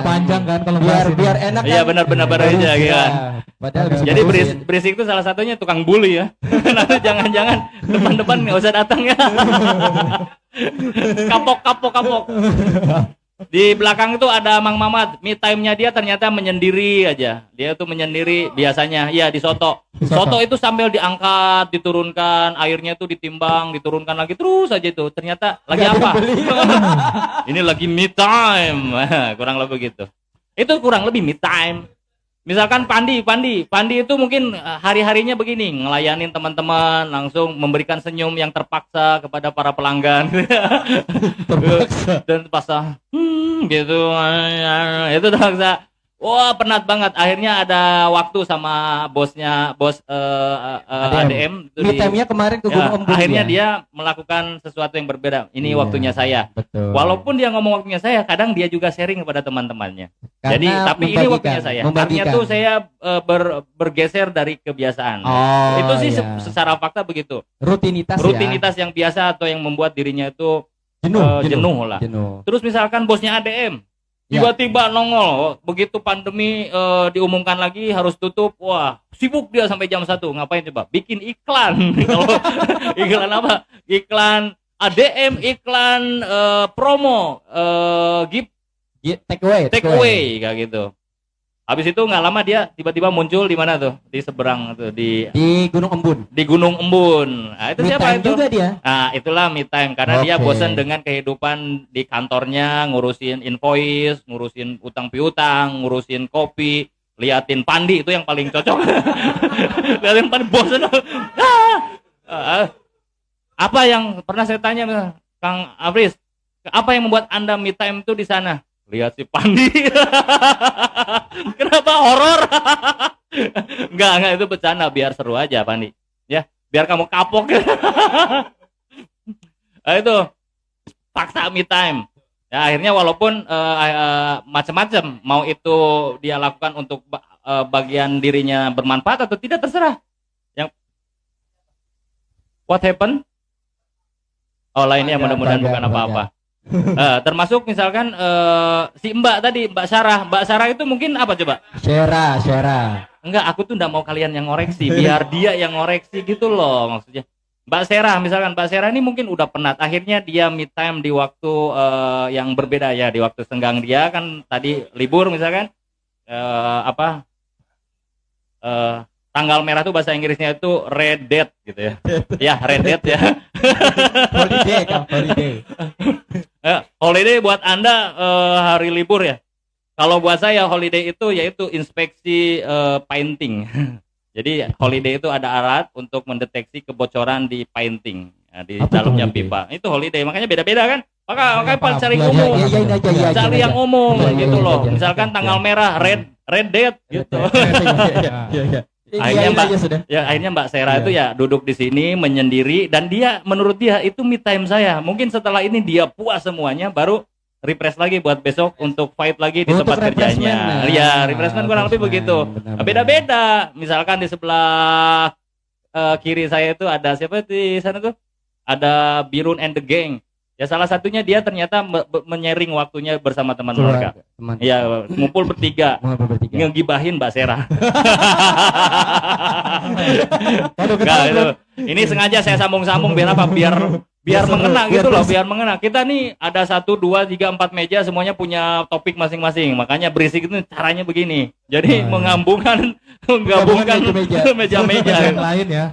Panjang kan kalau Biar bahas ini. biar enak kan. Iya, benar-benar baru hijrah gitu kan. Padahal bisa Jadi putusin. berisik itu salah satunya tukang bully ya. Nanti jangan-jangan depan-depan nggak usah datang ya. Kapok. Di belakang itu ada Mang Mamat, me time-nya dia ternyata menyendiri aja. Dia tuh menyendiri biasanya, iya di soto. Soto itu sambil diangkat, diturunkan, airnya itu ditimbang, diturunkan lagi terus aja itu. Ternyata lagi apa? Ini lagi me time. Kurang lebih gitu. Itu kurang lebih me time. Misalkan Pandi itu mungkin hari-harinya begini, ngelayanin teman-teman, langsung memberikan senyum yang terpaksa kepada para pelanggan. Dan pas gitu, itu terpaksa. Wah, penat banget. Akhirnya ada waktu sama bos ADM itu Me time-nya kemarin ke Gunung Embun. akhirnya ya? dia melakukan sesuatu yang berbeda. Ini waktunya saya. Betul. Walaupun dia ngomong waktunya saya, kadang dia juga sharing kepada teman-temannya. Karena Jadi, tapi ini waktunya saya. Artinya membagikan. tuh saya bergeser dari kebiasaan. Oh, Itu sih iya. secara fakta begitu. Rutinitas Yang biasa atau yang membuat dirinya itu ya. jenuh lah. Jenuh. Terus misalkan bosnya ADM, Ya. tiba-tiba nongol, begitu pandemi diumumkan lagi harus tutup, wah sibuk dia sampai jam 1. Ngapain coba? Bikin iklan. Kalau iklan apa? Iklan ADM, iklan promo, gift take away kayak gitu. Habis itu nggak lama dia tiba-tiba muncul di mana tuh? Di seberang tuh di Gunung Embun. Gunung Embun. Nah, itu Me siapa time itu? juga dia. Nah, itulah me time karena dia Oke. bosan dengan kehidupan di kantornya, ngurusin invoice, ngurusin utang piutang, ngurusin kopi, liatin Pandi itu yang paling cocok. Liatin Pandi bosan. Apa yang pernah saya tanya Kang Abris, apa yang membuat Anda me time itu di sana? Lihat si Pandi. Kenapa horor? Enggak, itu bercanda biar seru aja, Pandi. Ya, biar kamu kapok. Nah, itu paksa me time. Ya, akhirnya walaupun macam-macam, mau itu dia lakukan untuk bagian dirinya bermanfaat atau tidak terserah. Yang what happened? Oh, lainnya mudah-mudahan bukan apa-apa. Termasuk misalkan si Mbak tadi, Mbak Sarah itu mungkin apa coba? Syera. Enggak, aku tuh enggak mau kalian yang ngoreksi, biar dia yang ngoreksi gitu loh maksudnya. Mbak Sarah ini mungkin udah penat, akhirnya dia me time di waktu yang berbeda ya, di waktu senggang dia kan tadi libur misalkan tanggal merah tuh bahasa Inggrisnya itu red date gitu ya. Ya, red date ya. Holiday. Holiday buat Anda hari libur ya. Kalau buat saya holiday itu yaitu inspeksi painting. Jadi holiday itu ada alat untuk mendeteksi kebocoran di painting, di Apa itu dalamnya holiday? pipa. Itu holiday, makanya beda-beda kan. Makanya Paham. cari Iya, umum, iya, cari iya. yang umum Iya, iya, gitu iya, loh. iya. Misalkan tanggal merah red date gitu. Iya. Akhirnya Mbak, sudah. ya akhirnya Mbak Sarah Iya. itu ya duduk di sini menyendiri dan dia menurut dia itu me time saya. Mungkin setelah ini dia puas semuanya baru refresh lagi buat besok untuk fight lagi di Untuk tempat refreshment, kerjanya. nah. Iya, refreshment kurang lebih begitu. Benar-benar. Beda-beda. Misalkan di sebelah kiri saya itu ada siapa di sana tuh? Ada Birun and the Gang. Ya salah satunya dia ternyata menyaring waktunya bersama teman mereka. Teman. Ya, ngumpul bertiga. Mau bertiga. Ngegibahin Mbak Sarah. Waduh, Nggak, itu. Ini sengaja saya sambung-sambung biar apa? Biar seru, mengena biar gitu loh, bersih. biar mengena. Kita nih ada 1, 2, 3, 4 meja semuanya punya topik masing-masing. Makanya berisik itu caranya begini. Jadi menggabungkan meja-meja. meja-meja. Yang lain ya.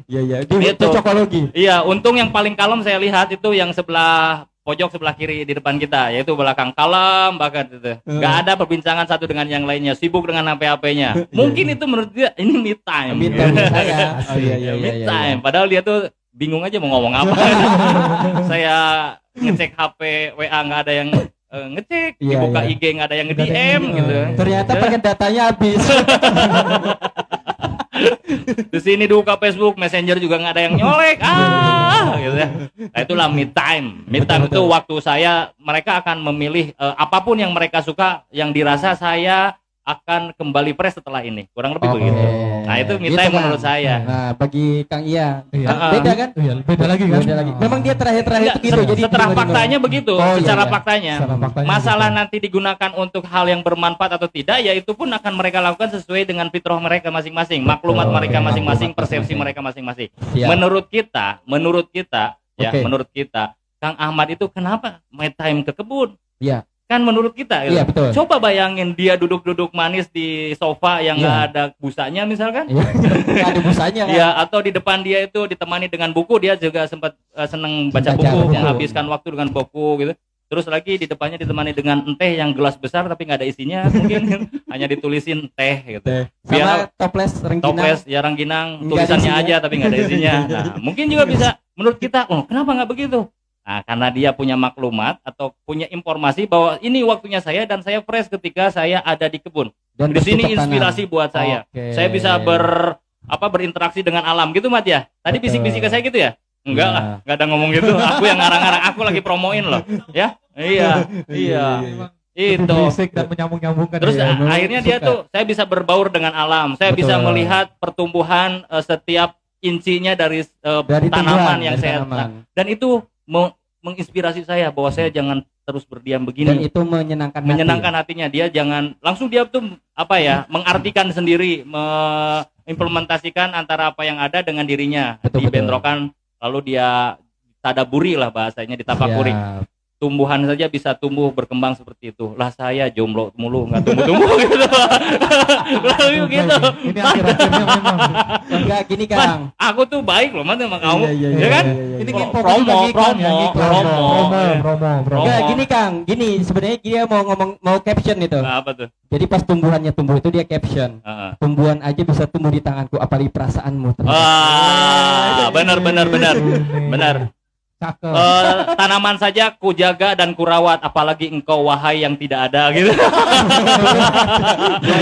Iya. Itu. Cocokologi. Iya, untung yang paling kalem saya lihat itu yang sebelah pojok sebelah kiri di depan kita, yaitu belakang kalem banget itu. Nggak ada perbincangan satu dengan yang lainnya, sibuk dengan HP-HP-nya. Mungkin itu menurut dia ini me time. Me time saya. Oh, iya. Me time. Padahal dia tuh bingung aja mau ngomong apa. Saya ngecek HP WA nggak ada yang ngecek, Iya, dibuka iya. IG nggak ada yang nge-DM gitu. Ternyata pakai datanya habis. Di sini dibuka Facebook, Messenger juga nggak ada yang nyolek, gitu ya. Nah, itulah me time. Me time itu waktu saya, mereka akan memilih apapun yang mereka suka, yang dirasa saya akan kembali fresh setelah ini. Kurang lebih begitu. Nah, itu me Gitu, time Kang. menurut saya. Nah, bagi Kang Iya, Iya. beda kan? Iya, beda lagi kan. Beda lagi. Memang dia terakhir-terakhir Enggak, itu gitu. Jadi setelah dengerin faktanya orang. begitu, Oh, iya, secara iya. faktanya. Secara faktanya Masalah begitu. nanti digunakan untuk hal yang bermanfaat atau tidak, ya itu pun akan mereka lakukan sesuai dengan fitrah mereka masing-masing, maklumat Betul, mereka oke, masing-masing, maklumat persepsi masing-masing. mereka masing-masing. Siap. Menurut kita, ya, Oke. menurut kita, Kang Ahmad itu kenapa my time ke kebun? Iya. Kan menurut kita gitu. Iya, betul. Coba bayangin dia duduk-duduk manis di sofa yang nggak Iya. ada busanya misalkan. Iya. Nggak ada busanya kan. Ya, atau di depan dia itu ditemani dengan buku, dia juga sempat seneng baca Baca buku, buku. menghabiskan waktu dengan buku gitu. Terus lagi di depannya ditemani dengan teh yang gelas besar tapi nggak ada isinya, mungkin hanya ditulisin teh gitu. Sama Biar toples rengginang. toples ya rangginang, Nggak ada tulisannya isinya. aja tapi nggak ada isinya. Nah, mungkin juga bisa menurut kita, oh kenapa nggak begitu? Nah, karena dia punya maklumat atau punya informasi bahwa ini waktunya saya dan saya fresh ketika saya ada di kebun. Dan Di sini bercocok tanam. inspirasi buat saya. Oke. Saya bisa berinteraksi dengan alam gitu, Mat ya. Tadi Betul. bisik-bisik ke saya gitu ya? Enggak Iya. lah, enggak ada ngomong gitu. Aku yang ngarang-ngarang, aku lagi promoin loh. Ya? Iya. Iya. Memang Itu. berbisik dan menyambung-nyambungkan. Terus ya. akhirnya dia Suka. tuh saya bisa berbaur dengan alam. Saya bisa Betul. melihat pertumbuhan setiap incinya dari Dari tanaman tumbuhan, yang dari saya tanaman. dan itu menginspirasi saya bahwa saya jangan terus berdiam Dan begini. itu menyenangkan hati. Menyenangkan hatinya, dia jangan langsung dia tuh apa ya, mengartikan sendiri, mengimplementasikan antara apa yang ada dengan dirinya, Betul, dibentrokan, lalu dia tadaburi lah bahasanya, ditafakuri. Siap. Tumbuhan saja bisa tumbuh berkembang seperti itu. Lah saya jomblo mulu nggak tumbuh-tumbuh gitu. Lalu gitu. Ini akhir-akhirnya memang. Enggak gini Man, Kang. aku tuh baik loh man sama kamu. Iya, Ya kan? Ini Pro- info promo, juga ngiklan ya, promo, ngiklan. promo. Promo. Enggak gini Kang, gini sebenarnya dia mau ngomong mau caption itu. Nah, apa tuh? Jadi pas tumbuhannya tumbuh itu dia caption. Heeh. Tumbuhan aja bisa tumbuh di tanganku, apalagi perasaanmu. Benar. Benar. Cakep. Tanaman saja ku jaga dan ku rawat, apalagi engkau wahai yang tidak ada gitu.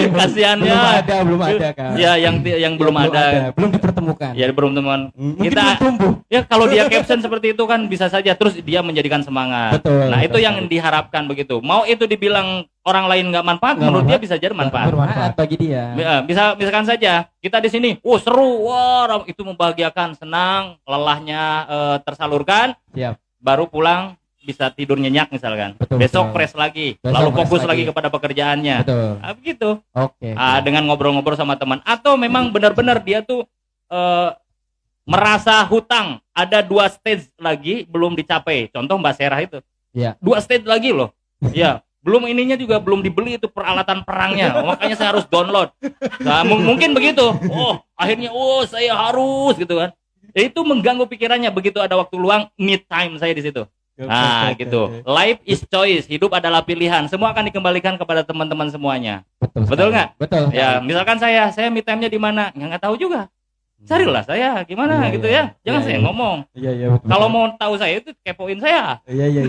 Kasihannya. Belum ada Kang. Ya yang belum ada. Belum dipertemukan. Ya belum teman. Mungkin Kita belum tumbuh. ya kalau dia caption seperti itu kan bisa saja terus dia menjadikan semangat. Betul, Nah, itu betul yang sekali. diharapkan begitu. Mau itu dibilang orang lain nggak manfaat, Nggak menurut dia manfaat. bisa jadi manfaat. Bermanfaat bagi dia. Misalkan saja kita di sini, seru, wah itu membahagiakan, senang, lelahnya tersalurkan, Siap. baru pulang bisa tidur nyenyak misalkan. Betul, Besok betul. fresh lagi, Besok lalu fresh fokus lagi. lagi kepada pekerjaannya. Betul. Begitu. Oke. Dengan ngobrol-ngobrol sama teman, atau memang benar-benar dia tuh merasa hutang, ada 2 stage lagi belum dicapai. Contoh Mbak Serah itu. Iya. 2 stage lagi loh. Ya, belum ininya juga belum dibeli itu peralatan perangnya. Makanya saya harus download. Nah, mungkin begitu. Akhirnya saya harus gitu kan. Itu mengganggu pikirannya. Begitu ada waktu luang, me time saya di situ. Nah, gitu. Life is choice. Hidup adalah pilihan. Semua akan dikembalikan kepada teman-teman semuanya. Betul Betul sekali. nggak? Betul. Ya, misalkan saya me time-nya di mana? Nggak tahu juga. Carilah saya gimana Iya, gitu iya. ya. Jangan Iya, saya iya. ngomong. Iya, betul. Kalau mau tahu saya itu kepoin saya. Iya.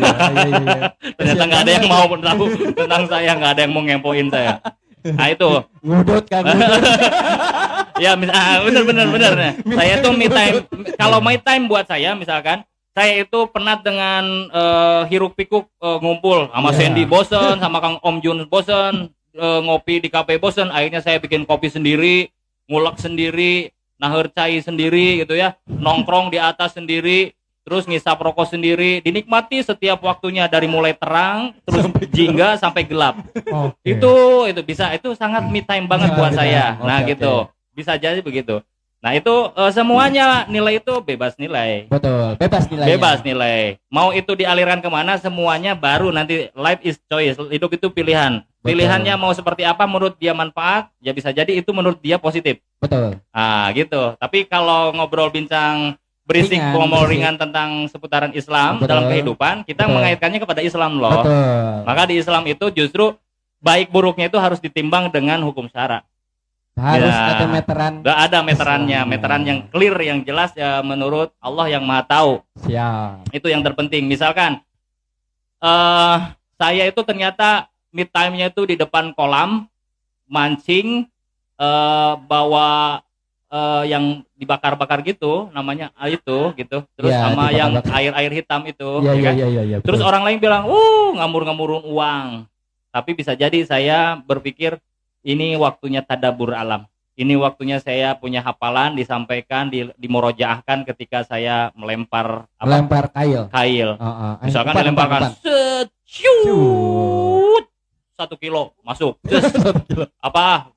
Ternyata nggak ada yang mau tahu tentang saya, nggak ada yang mau ngepoin saya. Nah itu. Ngudut Kang. ngudut. Ya benar. Nah, saya tuh me time. Kalau my time buat saya misalkan, saya itu penat dengan hiruk pikuk ngumpul sama Iya. Sandy bosen, sama Kang Om Jun bosen, ngopi di kafe bosen. Akhirnya saya bikin kopi sendiri, ngulek sendiri, naher cai sendiri gitu ya, nongkrong di atas sendiri, terus ngisap rokok sendiri, dinikmati setiap waktunya dari mulai terang terus jingga sampai gelap. Oke. Itu bisa, itu sangat me time banget Iya, buat iya. saya. Oke, Nah oke. gitu, bisa jadi begitu. Nah itu semuanya nilai itu bebas nilai. Betul. Bebas nilainya. Bebas nilai. Mau itu dialirkan kemana, semuanya baru nanti. Life is choice. Hidup itu pilihan. Betul. Pilihannya mau seperti apa, menurut dia manfaat, ya bisa jadi itu menurut dia positif. Betul. Gitu. Tapi kalau ngobrol bincang berisik, Ringan, ngomong berisik. ringan tentang seputaran Islam Betul. dalam kehidupan, kita Betul. mengaitkannya kepada Islam loh. Betul. Maka di Islam itu justru baik buruknya itu harus ditimbang dengan hukum syara. Harus Ya. ada meteran. Gak ada meterannya, Islam. meteran yang clear, yang jelas ya menurut Allah yang Maha Tahu. Siap. Itu yang terpenting. Misalkan saya itu ternyata mid time-nya itu di depan kolam mancing, bawa yang dibakar-bakar gitu, namanya itu gitu. Terus Ya, sama yang dibakar-bakar. air-air hitam itu, Iya, ya kan? iya. Terus betul. orang lain bilang, ngamur-ngamurun uang. Tapi bisa jadi saya berpikir ini waktunya tadabur alam. Ini waktunya saya punya hafalan disampaikan, dimorojaahkan ketika saya melempar melempar kail. kail. Misalkan Umpan, dilemparkan umpan. set, shoot, 1 kilo masuk. Terus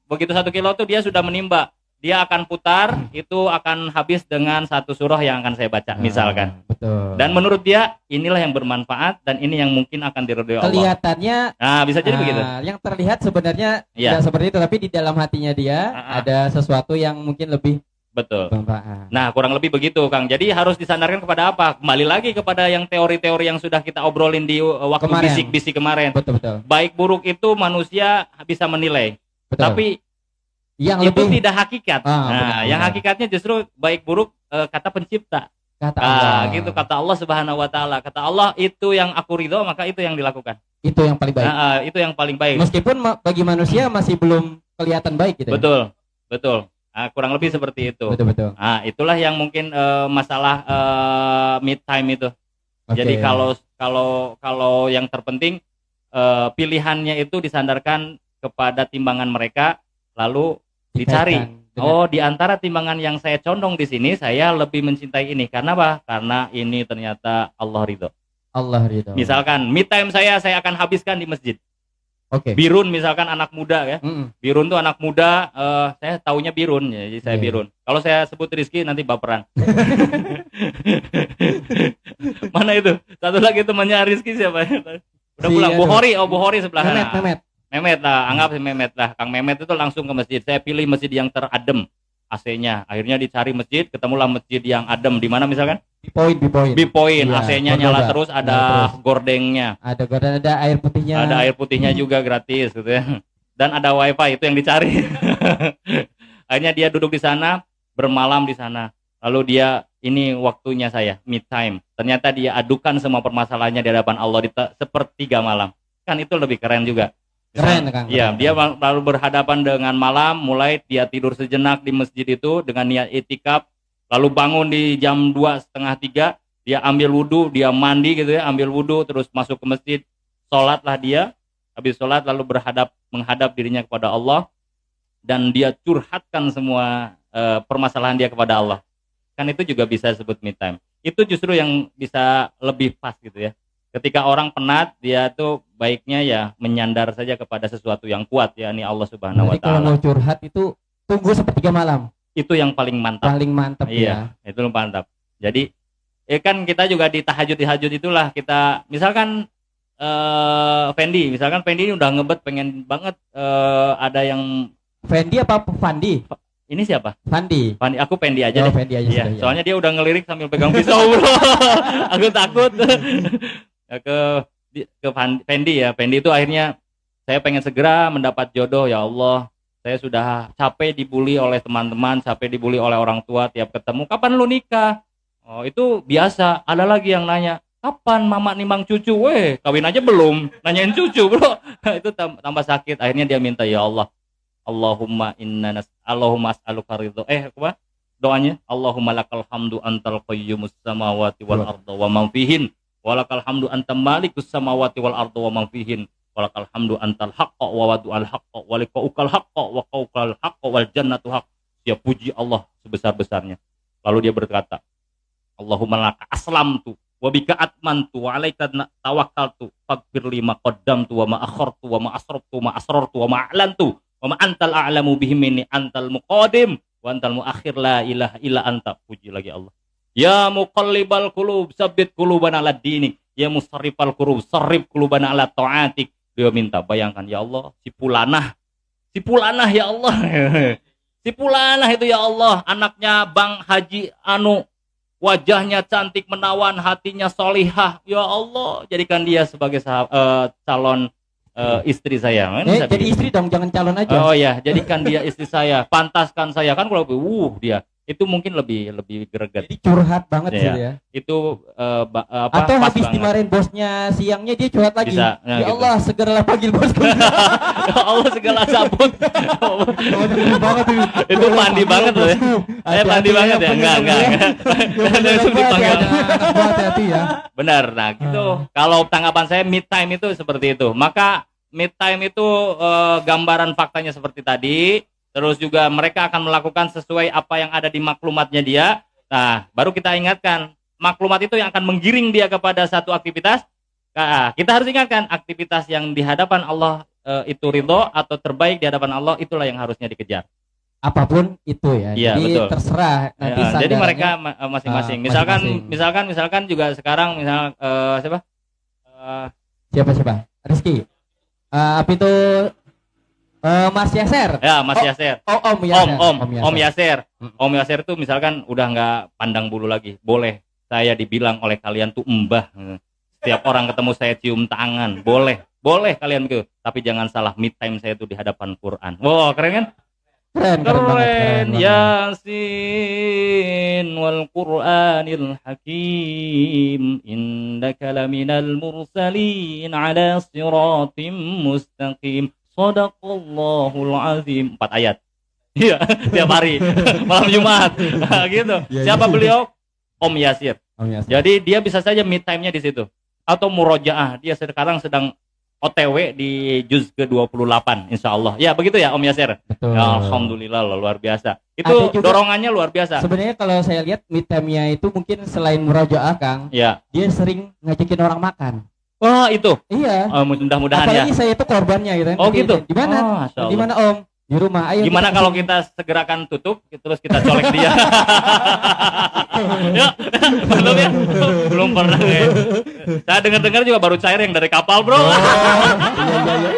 begitu 1 kilo tuh dia sudah menimba. dia akan putar, itu akan habis dengan satu surah yang akan saya baca, misalkan. Betul. Dan menurut dia inilah yang bermanfaat dan ini yang mungkin akan diridhoi Allah. Kelihatannya Nah, bisa jadi begitu. yang terlihat sebenarnya Iya. tidak seperti itu, tapi di dalam hatinya dia ada sesuatu yang mungkin lebih Betul. bermanfaat. Nah, kurang lebih begitu, Kang. Jadi harus disandarkan kepada apa? Kembali lagi kepada yang teori-teori yang sudah kita obrolin di waktu Kemarin. bisik-bisik kemarin. Betul betul. Baik buruk itu manusia bisa menilai, Betul. tapi yang itu lebih tidak hakikat. benar, Yang benar. hakikatnya justru baik buruk kata pencipta. kata Allah. Gitu kata Allah Subhanahu wa taala. Kata Allah, itu yang aku ridho, maka itu yang dilakukan. Itu yang paling baik. Itu yang paling baik. Meskipun bagi manusia masih belum kelihatan baik gitu. Ya? Betul. Betul. Kurang lebih seperti itu. Betul betul. Itulah yang mungkin masalah mid time itu. Oke. Jadi kalau yang terpenting pilihannya itu disandarkan kepada timbangan mereka, lalu dicari. Dikaitkan dengan- Oh, di antara timbangan yang saya condong di sini, saya lebih mencintai ini. Karena apa? Karena ini ternyata Allah ridho. Allah ridho. Misalkan mid time saya akan habiskan di masjid. Oke. Birun misalkan anak muda ya. Mm-mm. Birun tuh anak muda, saya taunya Birun, ya, jadi saya Iya. Birun. Kalau saya sebut Rizky nanti baperan. Mana itu? Satu lagi temannya Rizky siapa? Udah Si, pulang. aduh. Bu Hori sebelah Memet, sana. Memet. Memet lah, anggap si Memet lah. Kang Memet itu langsung ke masjid. Saya pilih masjid yang teradem AC-nya. Akhirnya dicari masjid, ketemulah masjid yang adem. Di mana misalkan? Bipoin. Bipoin, Iya, AC-nya betul, nyala Mbak. terus, Nyala ada terus. gordengnya. Ada dan ada air putihnya. Ada air putihnya juga gratis gitu ya. Dan ada wifi, itu yang dicari. Akhirnya dia duduk di sana, bermalam di sana. Lalu dia, ini waktunya saya, mid time. Ternyata dia adukan semua permasalahannya di hadapan Allah di sepertiga malam. Kan itu lebih keren juga. Keren, Kang. Iya, Keren. dia lalu berhadapan dengan malam, mulai dia tidur sejenak di masjid itu dengan niat itikaf, lalu bangun di jam 2:30, dia ambil wudhu, dia mandi gitu ya, ambil wudhu, terus masuk ke masjid, sholatlah dia, habis sholat lalu menghadap dirinya kepada Allah, dan dia curhatkan semua permasalahan dia kepada Allah. Kan itu juga bisa disebut me time. Itu justru yang bisa lebih pas gitu ya. Ketika orang penat, dia tuh baiknya ya menyandar saja kepada sesuatu yang kuat, yakni Allah Subhanahu wa Jadi kalau taala. mau curhat itu tunggu sepertiga malam. Itu yang paling mantap. Paling mantap Iya, ya. itu mantap. Jadi kan kita juga di tahajud itulah kita misalkan Fendi ini udah ngebet pengen banget ada yang Fendi apa Fandi? ini siapa? Fandi. Fendi, aku Fendi aja Oh, deh. Fendi aja Iya, sudah, ya. soalnya dia udah ngelirik sambil pegang pisau bro. Aku takut. Ya, ke Fendi ya. Fendi itu akhirnya saya pengen segera mendapat jodoh ya Allah. Saya sudah capek dibully oleh teman-teman, capek dibully oleh orang tua tiap ketemu. Kapan lu nikah? Oh, itu biasa. Ada lagi yang nanya, kapan mama nimang cucu? Weh, kawin aja belum. Nanyain cucu, bro. Itu tambah sakit. Akhirnya dia minta, ya Allah, Allahumma as'aluka ridho. Apa? Doanya, Allahumma lakal hamdu antal qayyumus samawati wal arda wa man fihin. Walakal hamdu anta malikus samawati wal arda wa man fihin. Walakal hamdu antal haqqa wa wadu'al haqqa wa liqa'ukal haqqa wa qaukal haqqa wal jannatu haqq. Dia puji Allah sebesar-besarnya. Lalu dia berkata, Allahumma laka aslamtu wa bika atmantu wa alaika tawakkaltu faghfir li ma qaddamtu wa ma akhartu wa ma asraftu wa ma asrartu wa ma a'lantu wa ma antal a'lamu bihi minni antal muqaddim wa antal muakhir la ilaha illa anta. Puji lagi Allah. Ya muqallibal qulub sabbit qulubana ala dinik. Ya musarrifal qulub sarrif qulubana ala ta'atik. Dia minta, bayangkan ya Allah, si Pulanah ya Allah. Si Pulanah itu ya Allah, anaknya Bang Haji Anu, wajahnya cantik menawan, hatinya solihah. Ya Allah, jadikan dia sebagai calon istri saya. Jadi istri dong, jangan calon aja. Oh ya, jadikan dia istri saya, pantaskan saya. Kan kalau dia itu mungkin lebih greget. Jadi curhat banget Iya. gitu ya. Itu Atau pas habis banget. dimarahin bosnya siangnya dia curhat lagi. Bisa, nah, Ya gitu. Allah, segeralah panggil bosku. Ya Allah segala cabut. Itu mandi banget loh ya. Mandi banget ya. Enggak. Langsung dipanggil. Hati-hati ya. Benar. Nah, gitu. Kalau tanggapan saya mid time itu seperti itu. Maka mid time itu gambaran faktanya seperti tadi. Terus juga mereka akan melakukan sesuai apa yang ada di maklumatnya dia. Nah, baru kita ingatkan, maklumat itu yang akan menggiring dia kepada satu aktivitas. Nah, kita harus ingatkan, aktivitas yang di hadapan Allah itu ridho atau terbaik di hadapan Allah, itulah yang harusnya dikejar. apapun itu ya. Iya, Jadi betul. terserah nanti Ya, jadi sandarannya. mereka masing-masing. Misalkan, Masing-masing. misalkan juga sekarang siapa? Siapa? Rizky. Apa itu Mas Yaser? Ya, Mas Yaser. Om Yaser. Om Yaser. Mm. Om Yaser tuh misalkan udah nggak pandang bulu lagi. Boleh saya dibilang oleh kalian tuh mbah. Setiap orang ketemu saya cium tangan. Boleh kalian gitu. Tapi jangan salah, me time saya tuh di hadapan Quran. Wow, keren kan? Keren banget. Keren. Yasin wal Qur'anil Hakim, innaka laminal mursalin ala siratim mustaqim. Shadaqallahul azim. 4 ayat. Iya, tiap hari malam Jumat. Gitu. Siapa beliau? Om Yasir. Om Yaser. Jadi dia bisa saja me time-nya di situ. Atau murojaah, dia sekarang sedang OTW di juz ke-28 insya Allah. Ya begitu ya Om Yaser. Betul. Ya, Alhamdulillah loh, luar biasa. Ada Itu juga- dorongannya luar biasa. Sebenarnya kalau saya lihat me time-nya itu mungkin selain murojaah Kang, Ya. dia sering ngajakin orang makan. Wah itu. Iya. Mudah-mudahan ya. Apalagi saya itu korbannya gitu kan. Oh gitu. Di mana? Oh, Masya Allah. Di mana Om? Di rumah. Ayo. Gimana kita kalau kesini. kita segerakan tutup terus kita colek dia? Ya, belum ya? Belum pernah ya. Saya dengar-dengar juga baru cair yang dari kapal, Bro. Iya.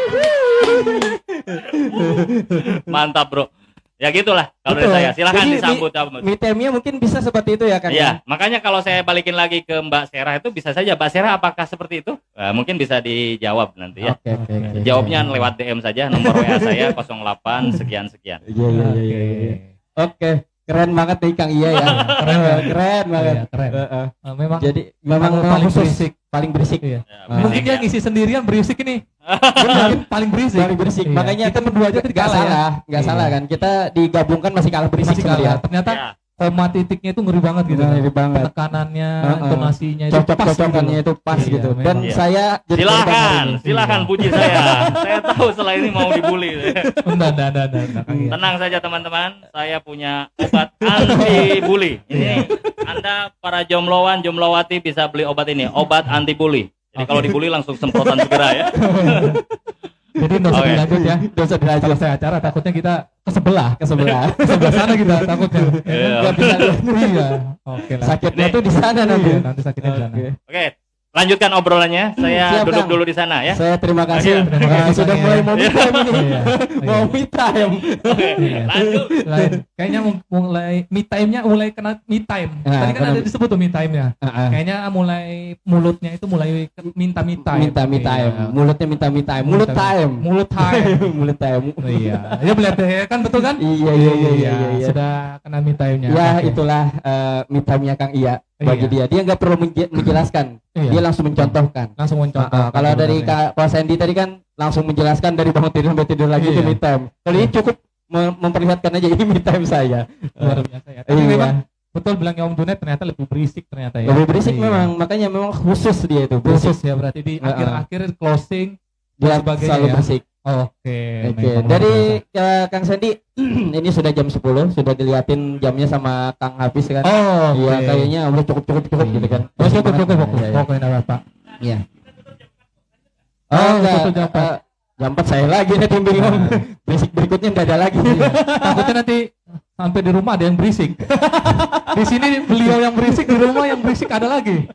Mantap, Bro. Ya gitulah kalau dari Betul. saya. Silahkan Jadi, disambut. Me time-nya mungkin bisa seperti itu ya Kang. Iya, makanya kalau saya balikin lagi ke Mbak Serah itu bisa saja. Mbak Serah apakah seperti itu? Mungkin bisa dijawab nanti ya. Oke. Jawabnya lewat DM saja, nomor WA saya 08 sekian. Iya. Oke, keren banget nih Kang Iya ya. Keren banget. Iya, keren. Heeh. Memang Jadi memang paling khusus, berisik. paling berisik. Iya. Ya, Mungkin berisik dia ya. ngisi sendirian berisik ini. Mungkin paling berisik. Paling berisik. Iya. Makanya kita berdua aja tidak nggak kalah ya. salah, nggak Iya. salah kan. Kita digabungkan masih kalah berisik Masih sama dia. kalah. Ternyata Ya. koma titiknya itu ngeri banget gitu. Ngeri banget. Penekanannya, Heeh. intonasinya itu pas Cocok-cocokannya gitu. itu pas Iya, gitu. memang. Dan Iya. saya jadi korban hari Silakan, ini. silakan puji saya. Saya tahu setelah ini mau dibully. Enggak. Kang Iya. Tenang saja teman-teman, saya punya obat anti bully. Ini Anda para jomlowati bisa beli obat ini, obat anti bully. Jadi kalau dibully langsung semprotan segera ya. Jadi nggak usah Oke. dilanjut ya. Nggak usah dilanjut. Selesai acara takutnya kita ke sebelah. Ke sebelah. Ke sebelah sana kita takutnya. Iya. Nggak bisa lihat. Iya. Oke lah. Sakitnya tuh di sana nanti. Iya, nanti sakitnya di sana. Oke. Oke, lanjutkan obrolannya. Saya Siap, duduk Kang. dulu di sana ya. Saya terima kasih. Oke, terima kasih, Sudah Kang, mulai ya. mau me time ini. Iya. Mau me time. Oke, Iya. lanjut. Lain. Kayaknya mulai me time-nya mulai kena me time. Nah, Tadi kan kena ada disebut tuh me time-nya. Heeh. Kayaknya mulai mulutnya itu mulai minta me time. Minta me time. Iya. Mulutnya minta me time. Mulut time. Mulut time. Mulut time. Iya. Ya beliau kan betul kan? Iya. Sudah kena me time-nya. Ya Oke. itulah me time-nya Kang Iya bagi dia. Iya. Dia nggak perlu menjelaskan. Iya. Dia langsung mencontohkan. Langsung mencontoh. Kalau dari Kak Sandy tadi kan langsung menjelaskan dari bangun tidur sampai tidur lagi itu Iya. me time. Kalau ini cukup memperlihatkan aja ini me time saya. luar biasa ya. Tapi Iya. memang betul bilangnya Om Junet ternyata lebih berisik ternyata ya. Lebih berisik Iya. memang, makanya memang khusus dia itu. Berisik. Khusus ya berarti di akhir-akhir closing Dia dan sebagainya selalu ya. berisik. Oke. Oke, memang luar dari biasa. Kang Sandy ini sudah jam 10, sudah diliatin jamnya sama Kang Hafiz kan. Oh, Iya, oke. kayaknya udah cukup gitu kan. Oh, cukup. Iya, iya. Pokoknya enggak apa-apa. Iya. Oh, enggak. betul, jam 4. Jam 4 saya lagi nih tim bingung. Berisik berikutnya enggak ada lagi. Iya. Takutnya nanti sampai di rumah ada yang berisik. Di sini beliau yang berisik, di rumah yang berisik ada lagi.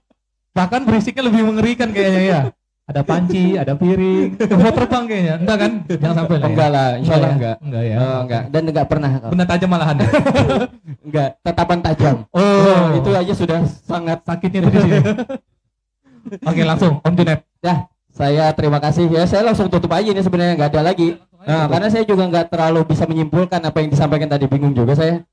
Bahkan berisiknya lebih mengerikan kayaknya ya. Ada panci, ada piring, mau terbang kayaknya. Enggak kan? Jangan sampai lah. Enggak lah, insya Allah enggak. Enggak ya. Oh, enggak. Dan enggak pernah. Benda tajam malahan. Enggak, tatapan tajam. Oh, Itu aja sudah sangat sakitnya tuh di sini. Oke, langsung Om Junet. ya. Saya terima kasih ya. Saya langsung tutup aja ini sebenarnya enggak ada lagi. Nah, karena saya juga enggak terlalu bisa menyimpulkan apa yang disampaikan tadi, bingung juga saya.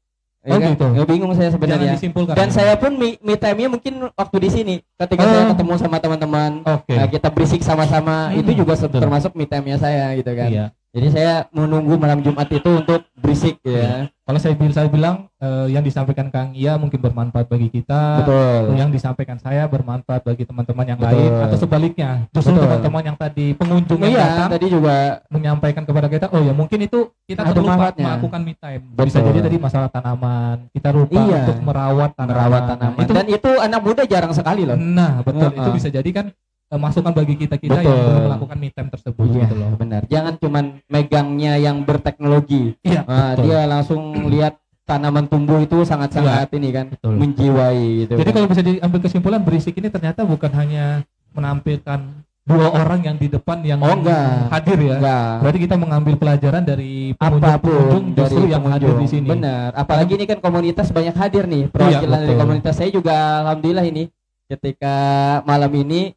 Oh, kan? gitu. Ya, bingung saya Jangan sebenarnya. disimpulkan. Dan saya pun me time-nya mungkin waktu di sini ketika saya ketemu sama teman-teman, Oke. kita berisik sama-sama, itu juga termasuk me time-nya saya gitu kan. Iya. Jadi saya menunggu malam Jumat itu untuk berisik ya. Kalau saya bilang yang disampaikan Kang Iya mungkin bermanfaat bagi kita. Betul. Yang disampaikan saya bermanfaat bagi teman-teman yang Betul. lain atau sebaliknya. Justru Betul. teman-teman yang tadi pengunjung yang Iya, datang tadi juga menyampaikan kepada kita, oh ya mungkin itu kita Ada terlupa manfaatnya. melakukan me time. Betul. Bisa jadi tadi masalah tanaman, kita lupa Iya. untuk merawat tanaman. merawat tanaman. Itu, Dan itu anak muda jarang sekali loh. nah betul, Heeh. itu bisa jadi kan masukan bagi kita-kita yang Betul. belum melakukan me time tersebut Iya, gitu loh. benar. Jangan cuman megangnya yang berteknologi. Iya, betul. Dia langsung lihat tanaman tumbuh itu sangat-sangat ini kan betul. menjiwai gitu. Jadi kan. kalau bisa diambil kesimpulan, berisik ini ternyata bukan hanya menampilkan dua orang yang di depan yang Oh, enggak. hadir ya. enggak Berarti kita mengambil pelajaran dari apapun pengunjung dari justru yang hadir pengunjung. di sini. Benar. Apalagi ini kan komunitas banyak hadir nih. Perwakilan dari betul. komunitas saya juga alhamdulillah ini ketika malam ini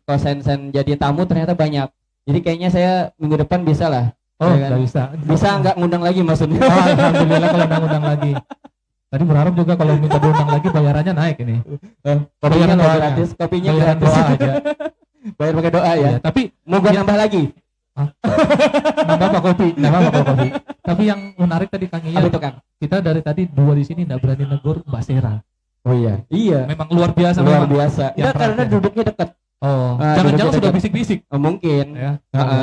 kosen jadi tamu ternyata banyak. Jadi kayaknya saya minggu depan bisa lah. Oh, Ya kan? nggak bisa. Bisa nggak ngundang lagi maksudnya? Oh, alhamdulillah kalau undang lagi. Tadi berharap juga kalau minta diundang lagi bayarannya naik ini. Kopinya Bayaran nggak doanya. gratis, kopinya Bayaran gratis. doa aja. Bayar pakai doa ya. Iya, tapi Mau gua nambah lagi? nambah apa kopi? Nambah apa kopi? Tapi yang menarik tadi Kang Apa Iya, itu kan? kita dari tadi dua di sini nggak berani negur Mbak Sera. Oh iya. Iya. Memang luar biasa Luar memang. biasa. Yang Enggak karena perhatian. duduknya dekat. Oh, Ah, jangan-jangan duduknya sudah dekat. bisik-bisik Mungkin. ya.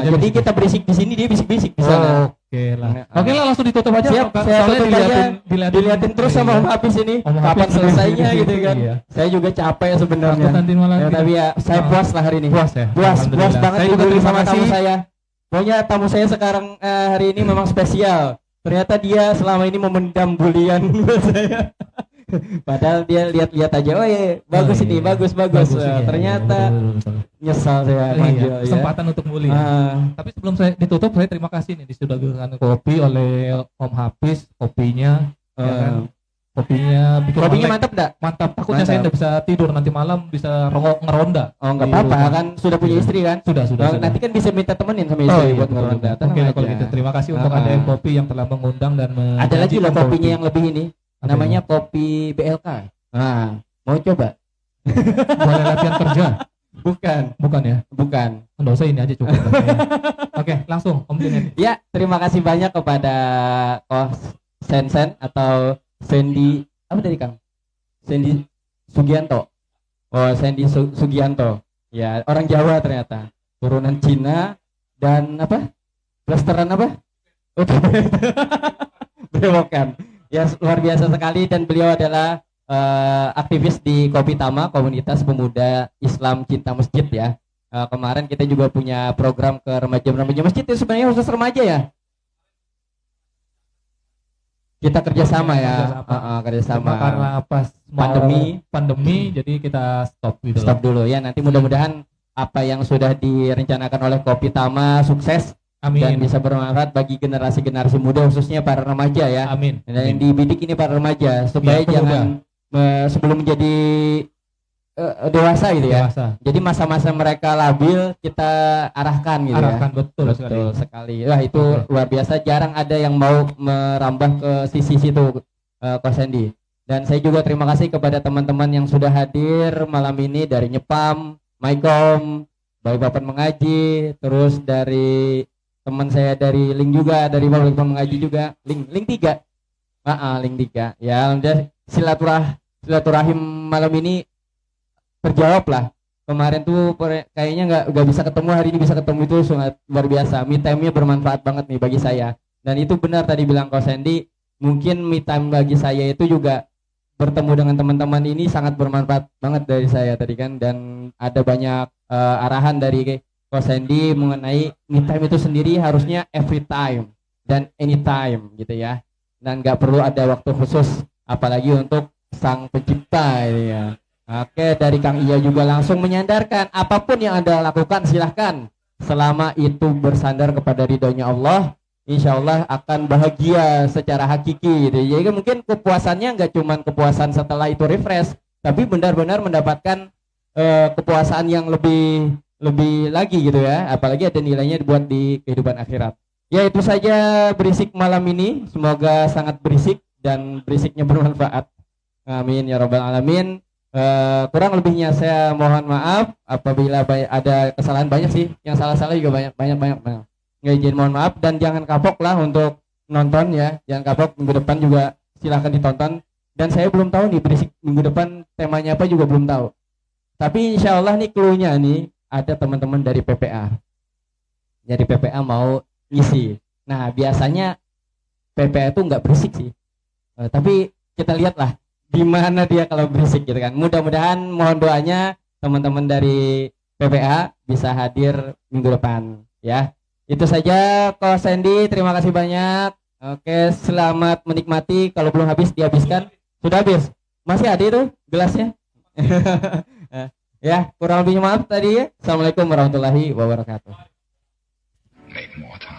Jadi kita berisik di sini, dia bisik-bisik di sana. Oke lah. Nah, Oke lah, langsung ditutup aja. Siap, Kak. saya Soalnya tutup aja. Diliatin terus sama Om Hafiz ini. Om Hafiz Kapan selesainya sendiri, gitu kan. iya. Saya juga capek sebenarnya. Takut nanti malah Ya, tapi ya saya Ah. puas lah hari ini. puas ya. Puas Alhamdulillah. banget Saya juga dibeli terima sama tamu kasih. saya. Pokoknya tamu saya sekarang hari ini memang spesial. Ternyata dia selama ini memendam bulian buat saya. Padahal dia lihat-lihat aja, oh iya, bagus Oh, ini, iya. bagus. iya, Ternyata betul. nyesal saya Iya, manggil ya. kesempatan untuk mulia. Tapi sebelum saya ditutup, saya terima kasih nih disediakan kopi oleh Om Hafiz, kopinya, ya kan? Kopinya bikin Kopinya melek. mantap enggak? Mantap. Takutnya saya Mantap. nggak bisa tidur nanti malam, bisa ngeronda. Oh, enggak Di apa-apa rumah. kan sudah punya istri kan? Sudah. Nanti kan bisa minta temenin sama Oh, istri iya, buat betul, ngeronda. betul. Tenang Oke, kalau aja. gitu terima kasih untuk Ah. ADM Kopi yang telah mengundang dan Ada lagi loh menyajikan kopinya kopi. yang lebih ini. Apa Namanya kopi BLK. Nah, mau coba? boleh latihan kerja? Bukan, Bukan ya? bukan. Nggak usah ini aja cukup. Oke, langsung Om Junet. Ya, terima kasih banyak kepada Kos Sensen atau Sandy apa tadi Kang? Sandy Sugianto. Oh, Sandy Sugianto. Ya, orang Jawa ternyata. Turunan Cina dan apa? Blasteran apa? Oh, Berewokan. Ya, luar biasa sekali dan beliau adalah aktivis di Kopi Tama, komunitas pemuda Islam cinta masjid ya. Kemarin kita juga punya program ke remaja-remaja masjid itu sebenarnya khusus remaja ya. Kita kerjasama ya, kerjasama. Cuma karena pas mau pandemi jadi kita stop gitu. Stop dulu ya. Nanti mudah-mudahan apa yang sudah direncanakan oleh Kopi Tama sukses Amin. dan bisa bermanfaat bagi generasi-generasi muda khususnya para remaja ya. Amin. Dan yang dibidik ini para remaja supaya Ya, jangan sebelum menjadi dewasa gitu ya. Dewasa. Jadi masa-masa mereka labil kita arahkan gitu Arahkan ya. betul sekali. Wah itu luar biasa, jarang ada yang mau merambah ke sisi situ Coach Sandy. Dan saya juga terima kasih kepada teman-teman yang sudah hadir malam ini dari Nyepam, Maikom, Bayi Papan Mengaji, terus dari teman saya dari Link juga, dari Bayi Papan Mengaji juga, Link 3. Link 3. Ya, alhamdulillah silaturahim malam ini terjawab lah. Kemarin tuh kayaknya nggak bisa ketemu, hari ini bisa ketemu, itu sangat luar biasa. Me time-nya bermanfaat banget nih bagi saya. Dan itu benar tadi bilang Coach Sandy, mungkin me time bagi saya itu juga bertemu dengan teman-teman ini sangat bermanfaat banget dari saya tadi kan. Dan ada banyak arahan dari Coach Sandy mengenai me time itu sendiri harusnya every time dan anytime gitu ya. Dan nggak perlu ada waktu khusus, apalagi untuk sang pencipta ini ya. Oke, dari Kang Iya juga langsung menyandarkan apapun yang Anda lakukan silahkan, selama itu bersandar kepada ridhonya Allah, insya Allah akan bahagia secara hakiki gitu. Jadi mungkin kepuasannya nggak cuma kepuasan setelah itu refresh, tapi benar-benar mendapatkan kepuasan yang lebih lagi gitu ya, apalagi ada nilainya buat di kehidupan akhirat. Ya itu saja berisik malam ini, semoga sangat berisik dan berisiknya bermanfaat. Amin ya rabbal alamin. Kurang lebihnya saya mohon maaf apabila ada kesalahan, banyak sih yang salah-salah juga banyak. Nggak izin, mohon maaf, dan jangan kapok lah untuk nonton ya, jangan kapok. Minggu depan juga silahkan ditonton, dan saya belum tahu nih berisik minggu depan temanya apa juga belum tahu, tapi insya Allah nih clue-nya nih ada teman-teman dari PPA mau ngisi. Nah biasanya PPA itu nggak berisik sih, tapi kita lihatlah di mana dia kalau berisik gitu kan. Mudah-mudahan mohon doanya teman-teman dari PPA bisa hadir minggu depan ya. Itu saja Ko Sandy, terima kasih banyak. Oke, selamat menikmati. Kalau belum habis dihabiskan. Sudah habis. Masih ada itu gelasnya? Ya, kurang lebihnya maaf tadi ya. Assalamualaikum warahmatullahi wabarakatuh. Make more time.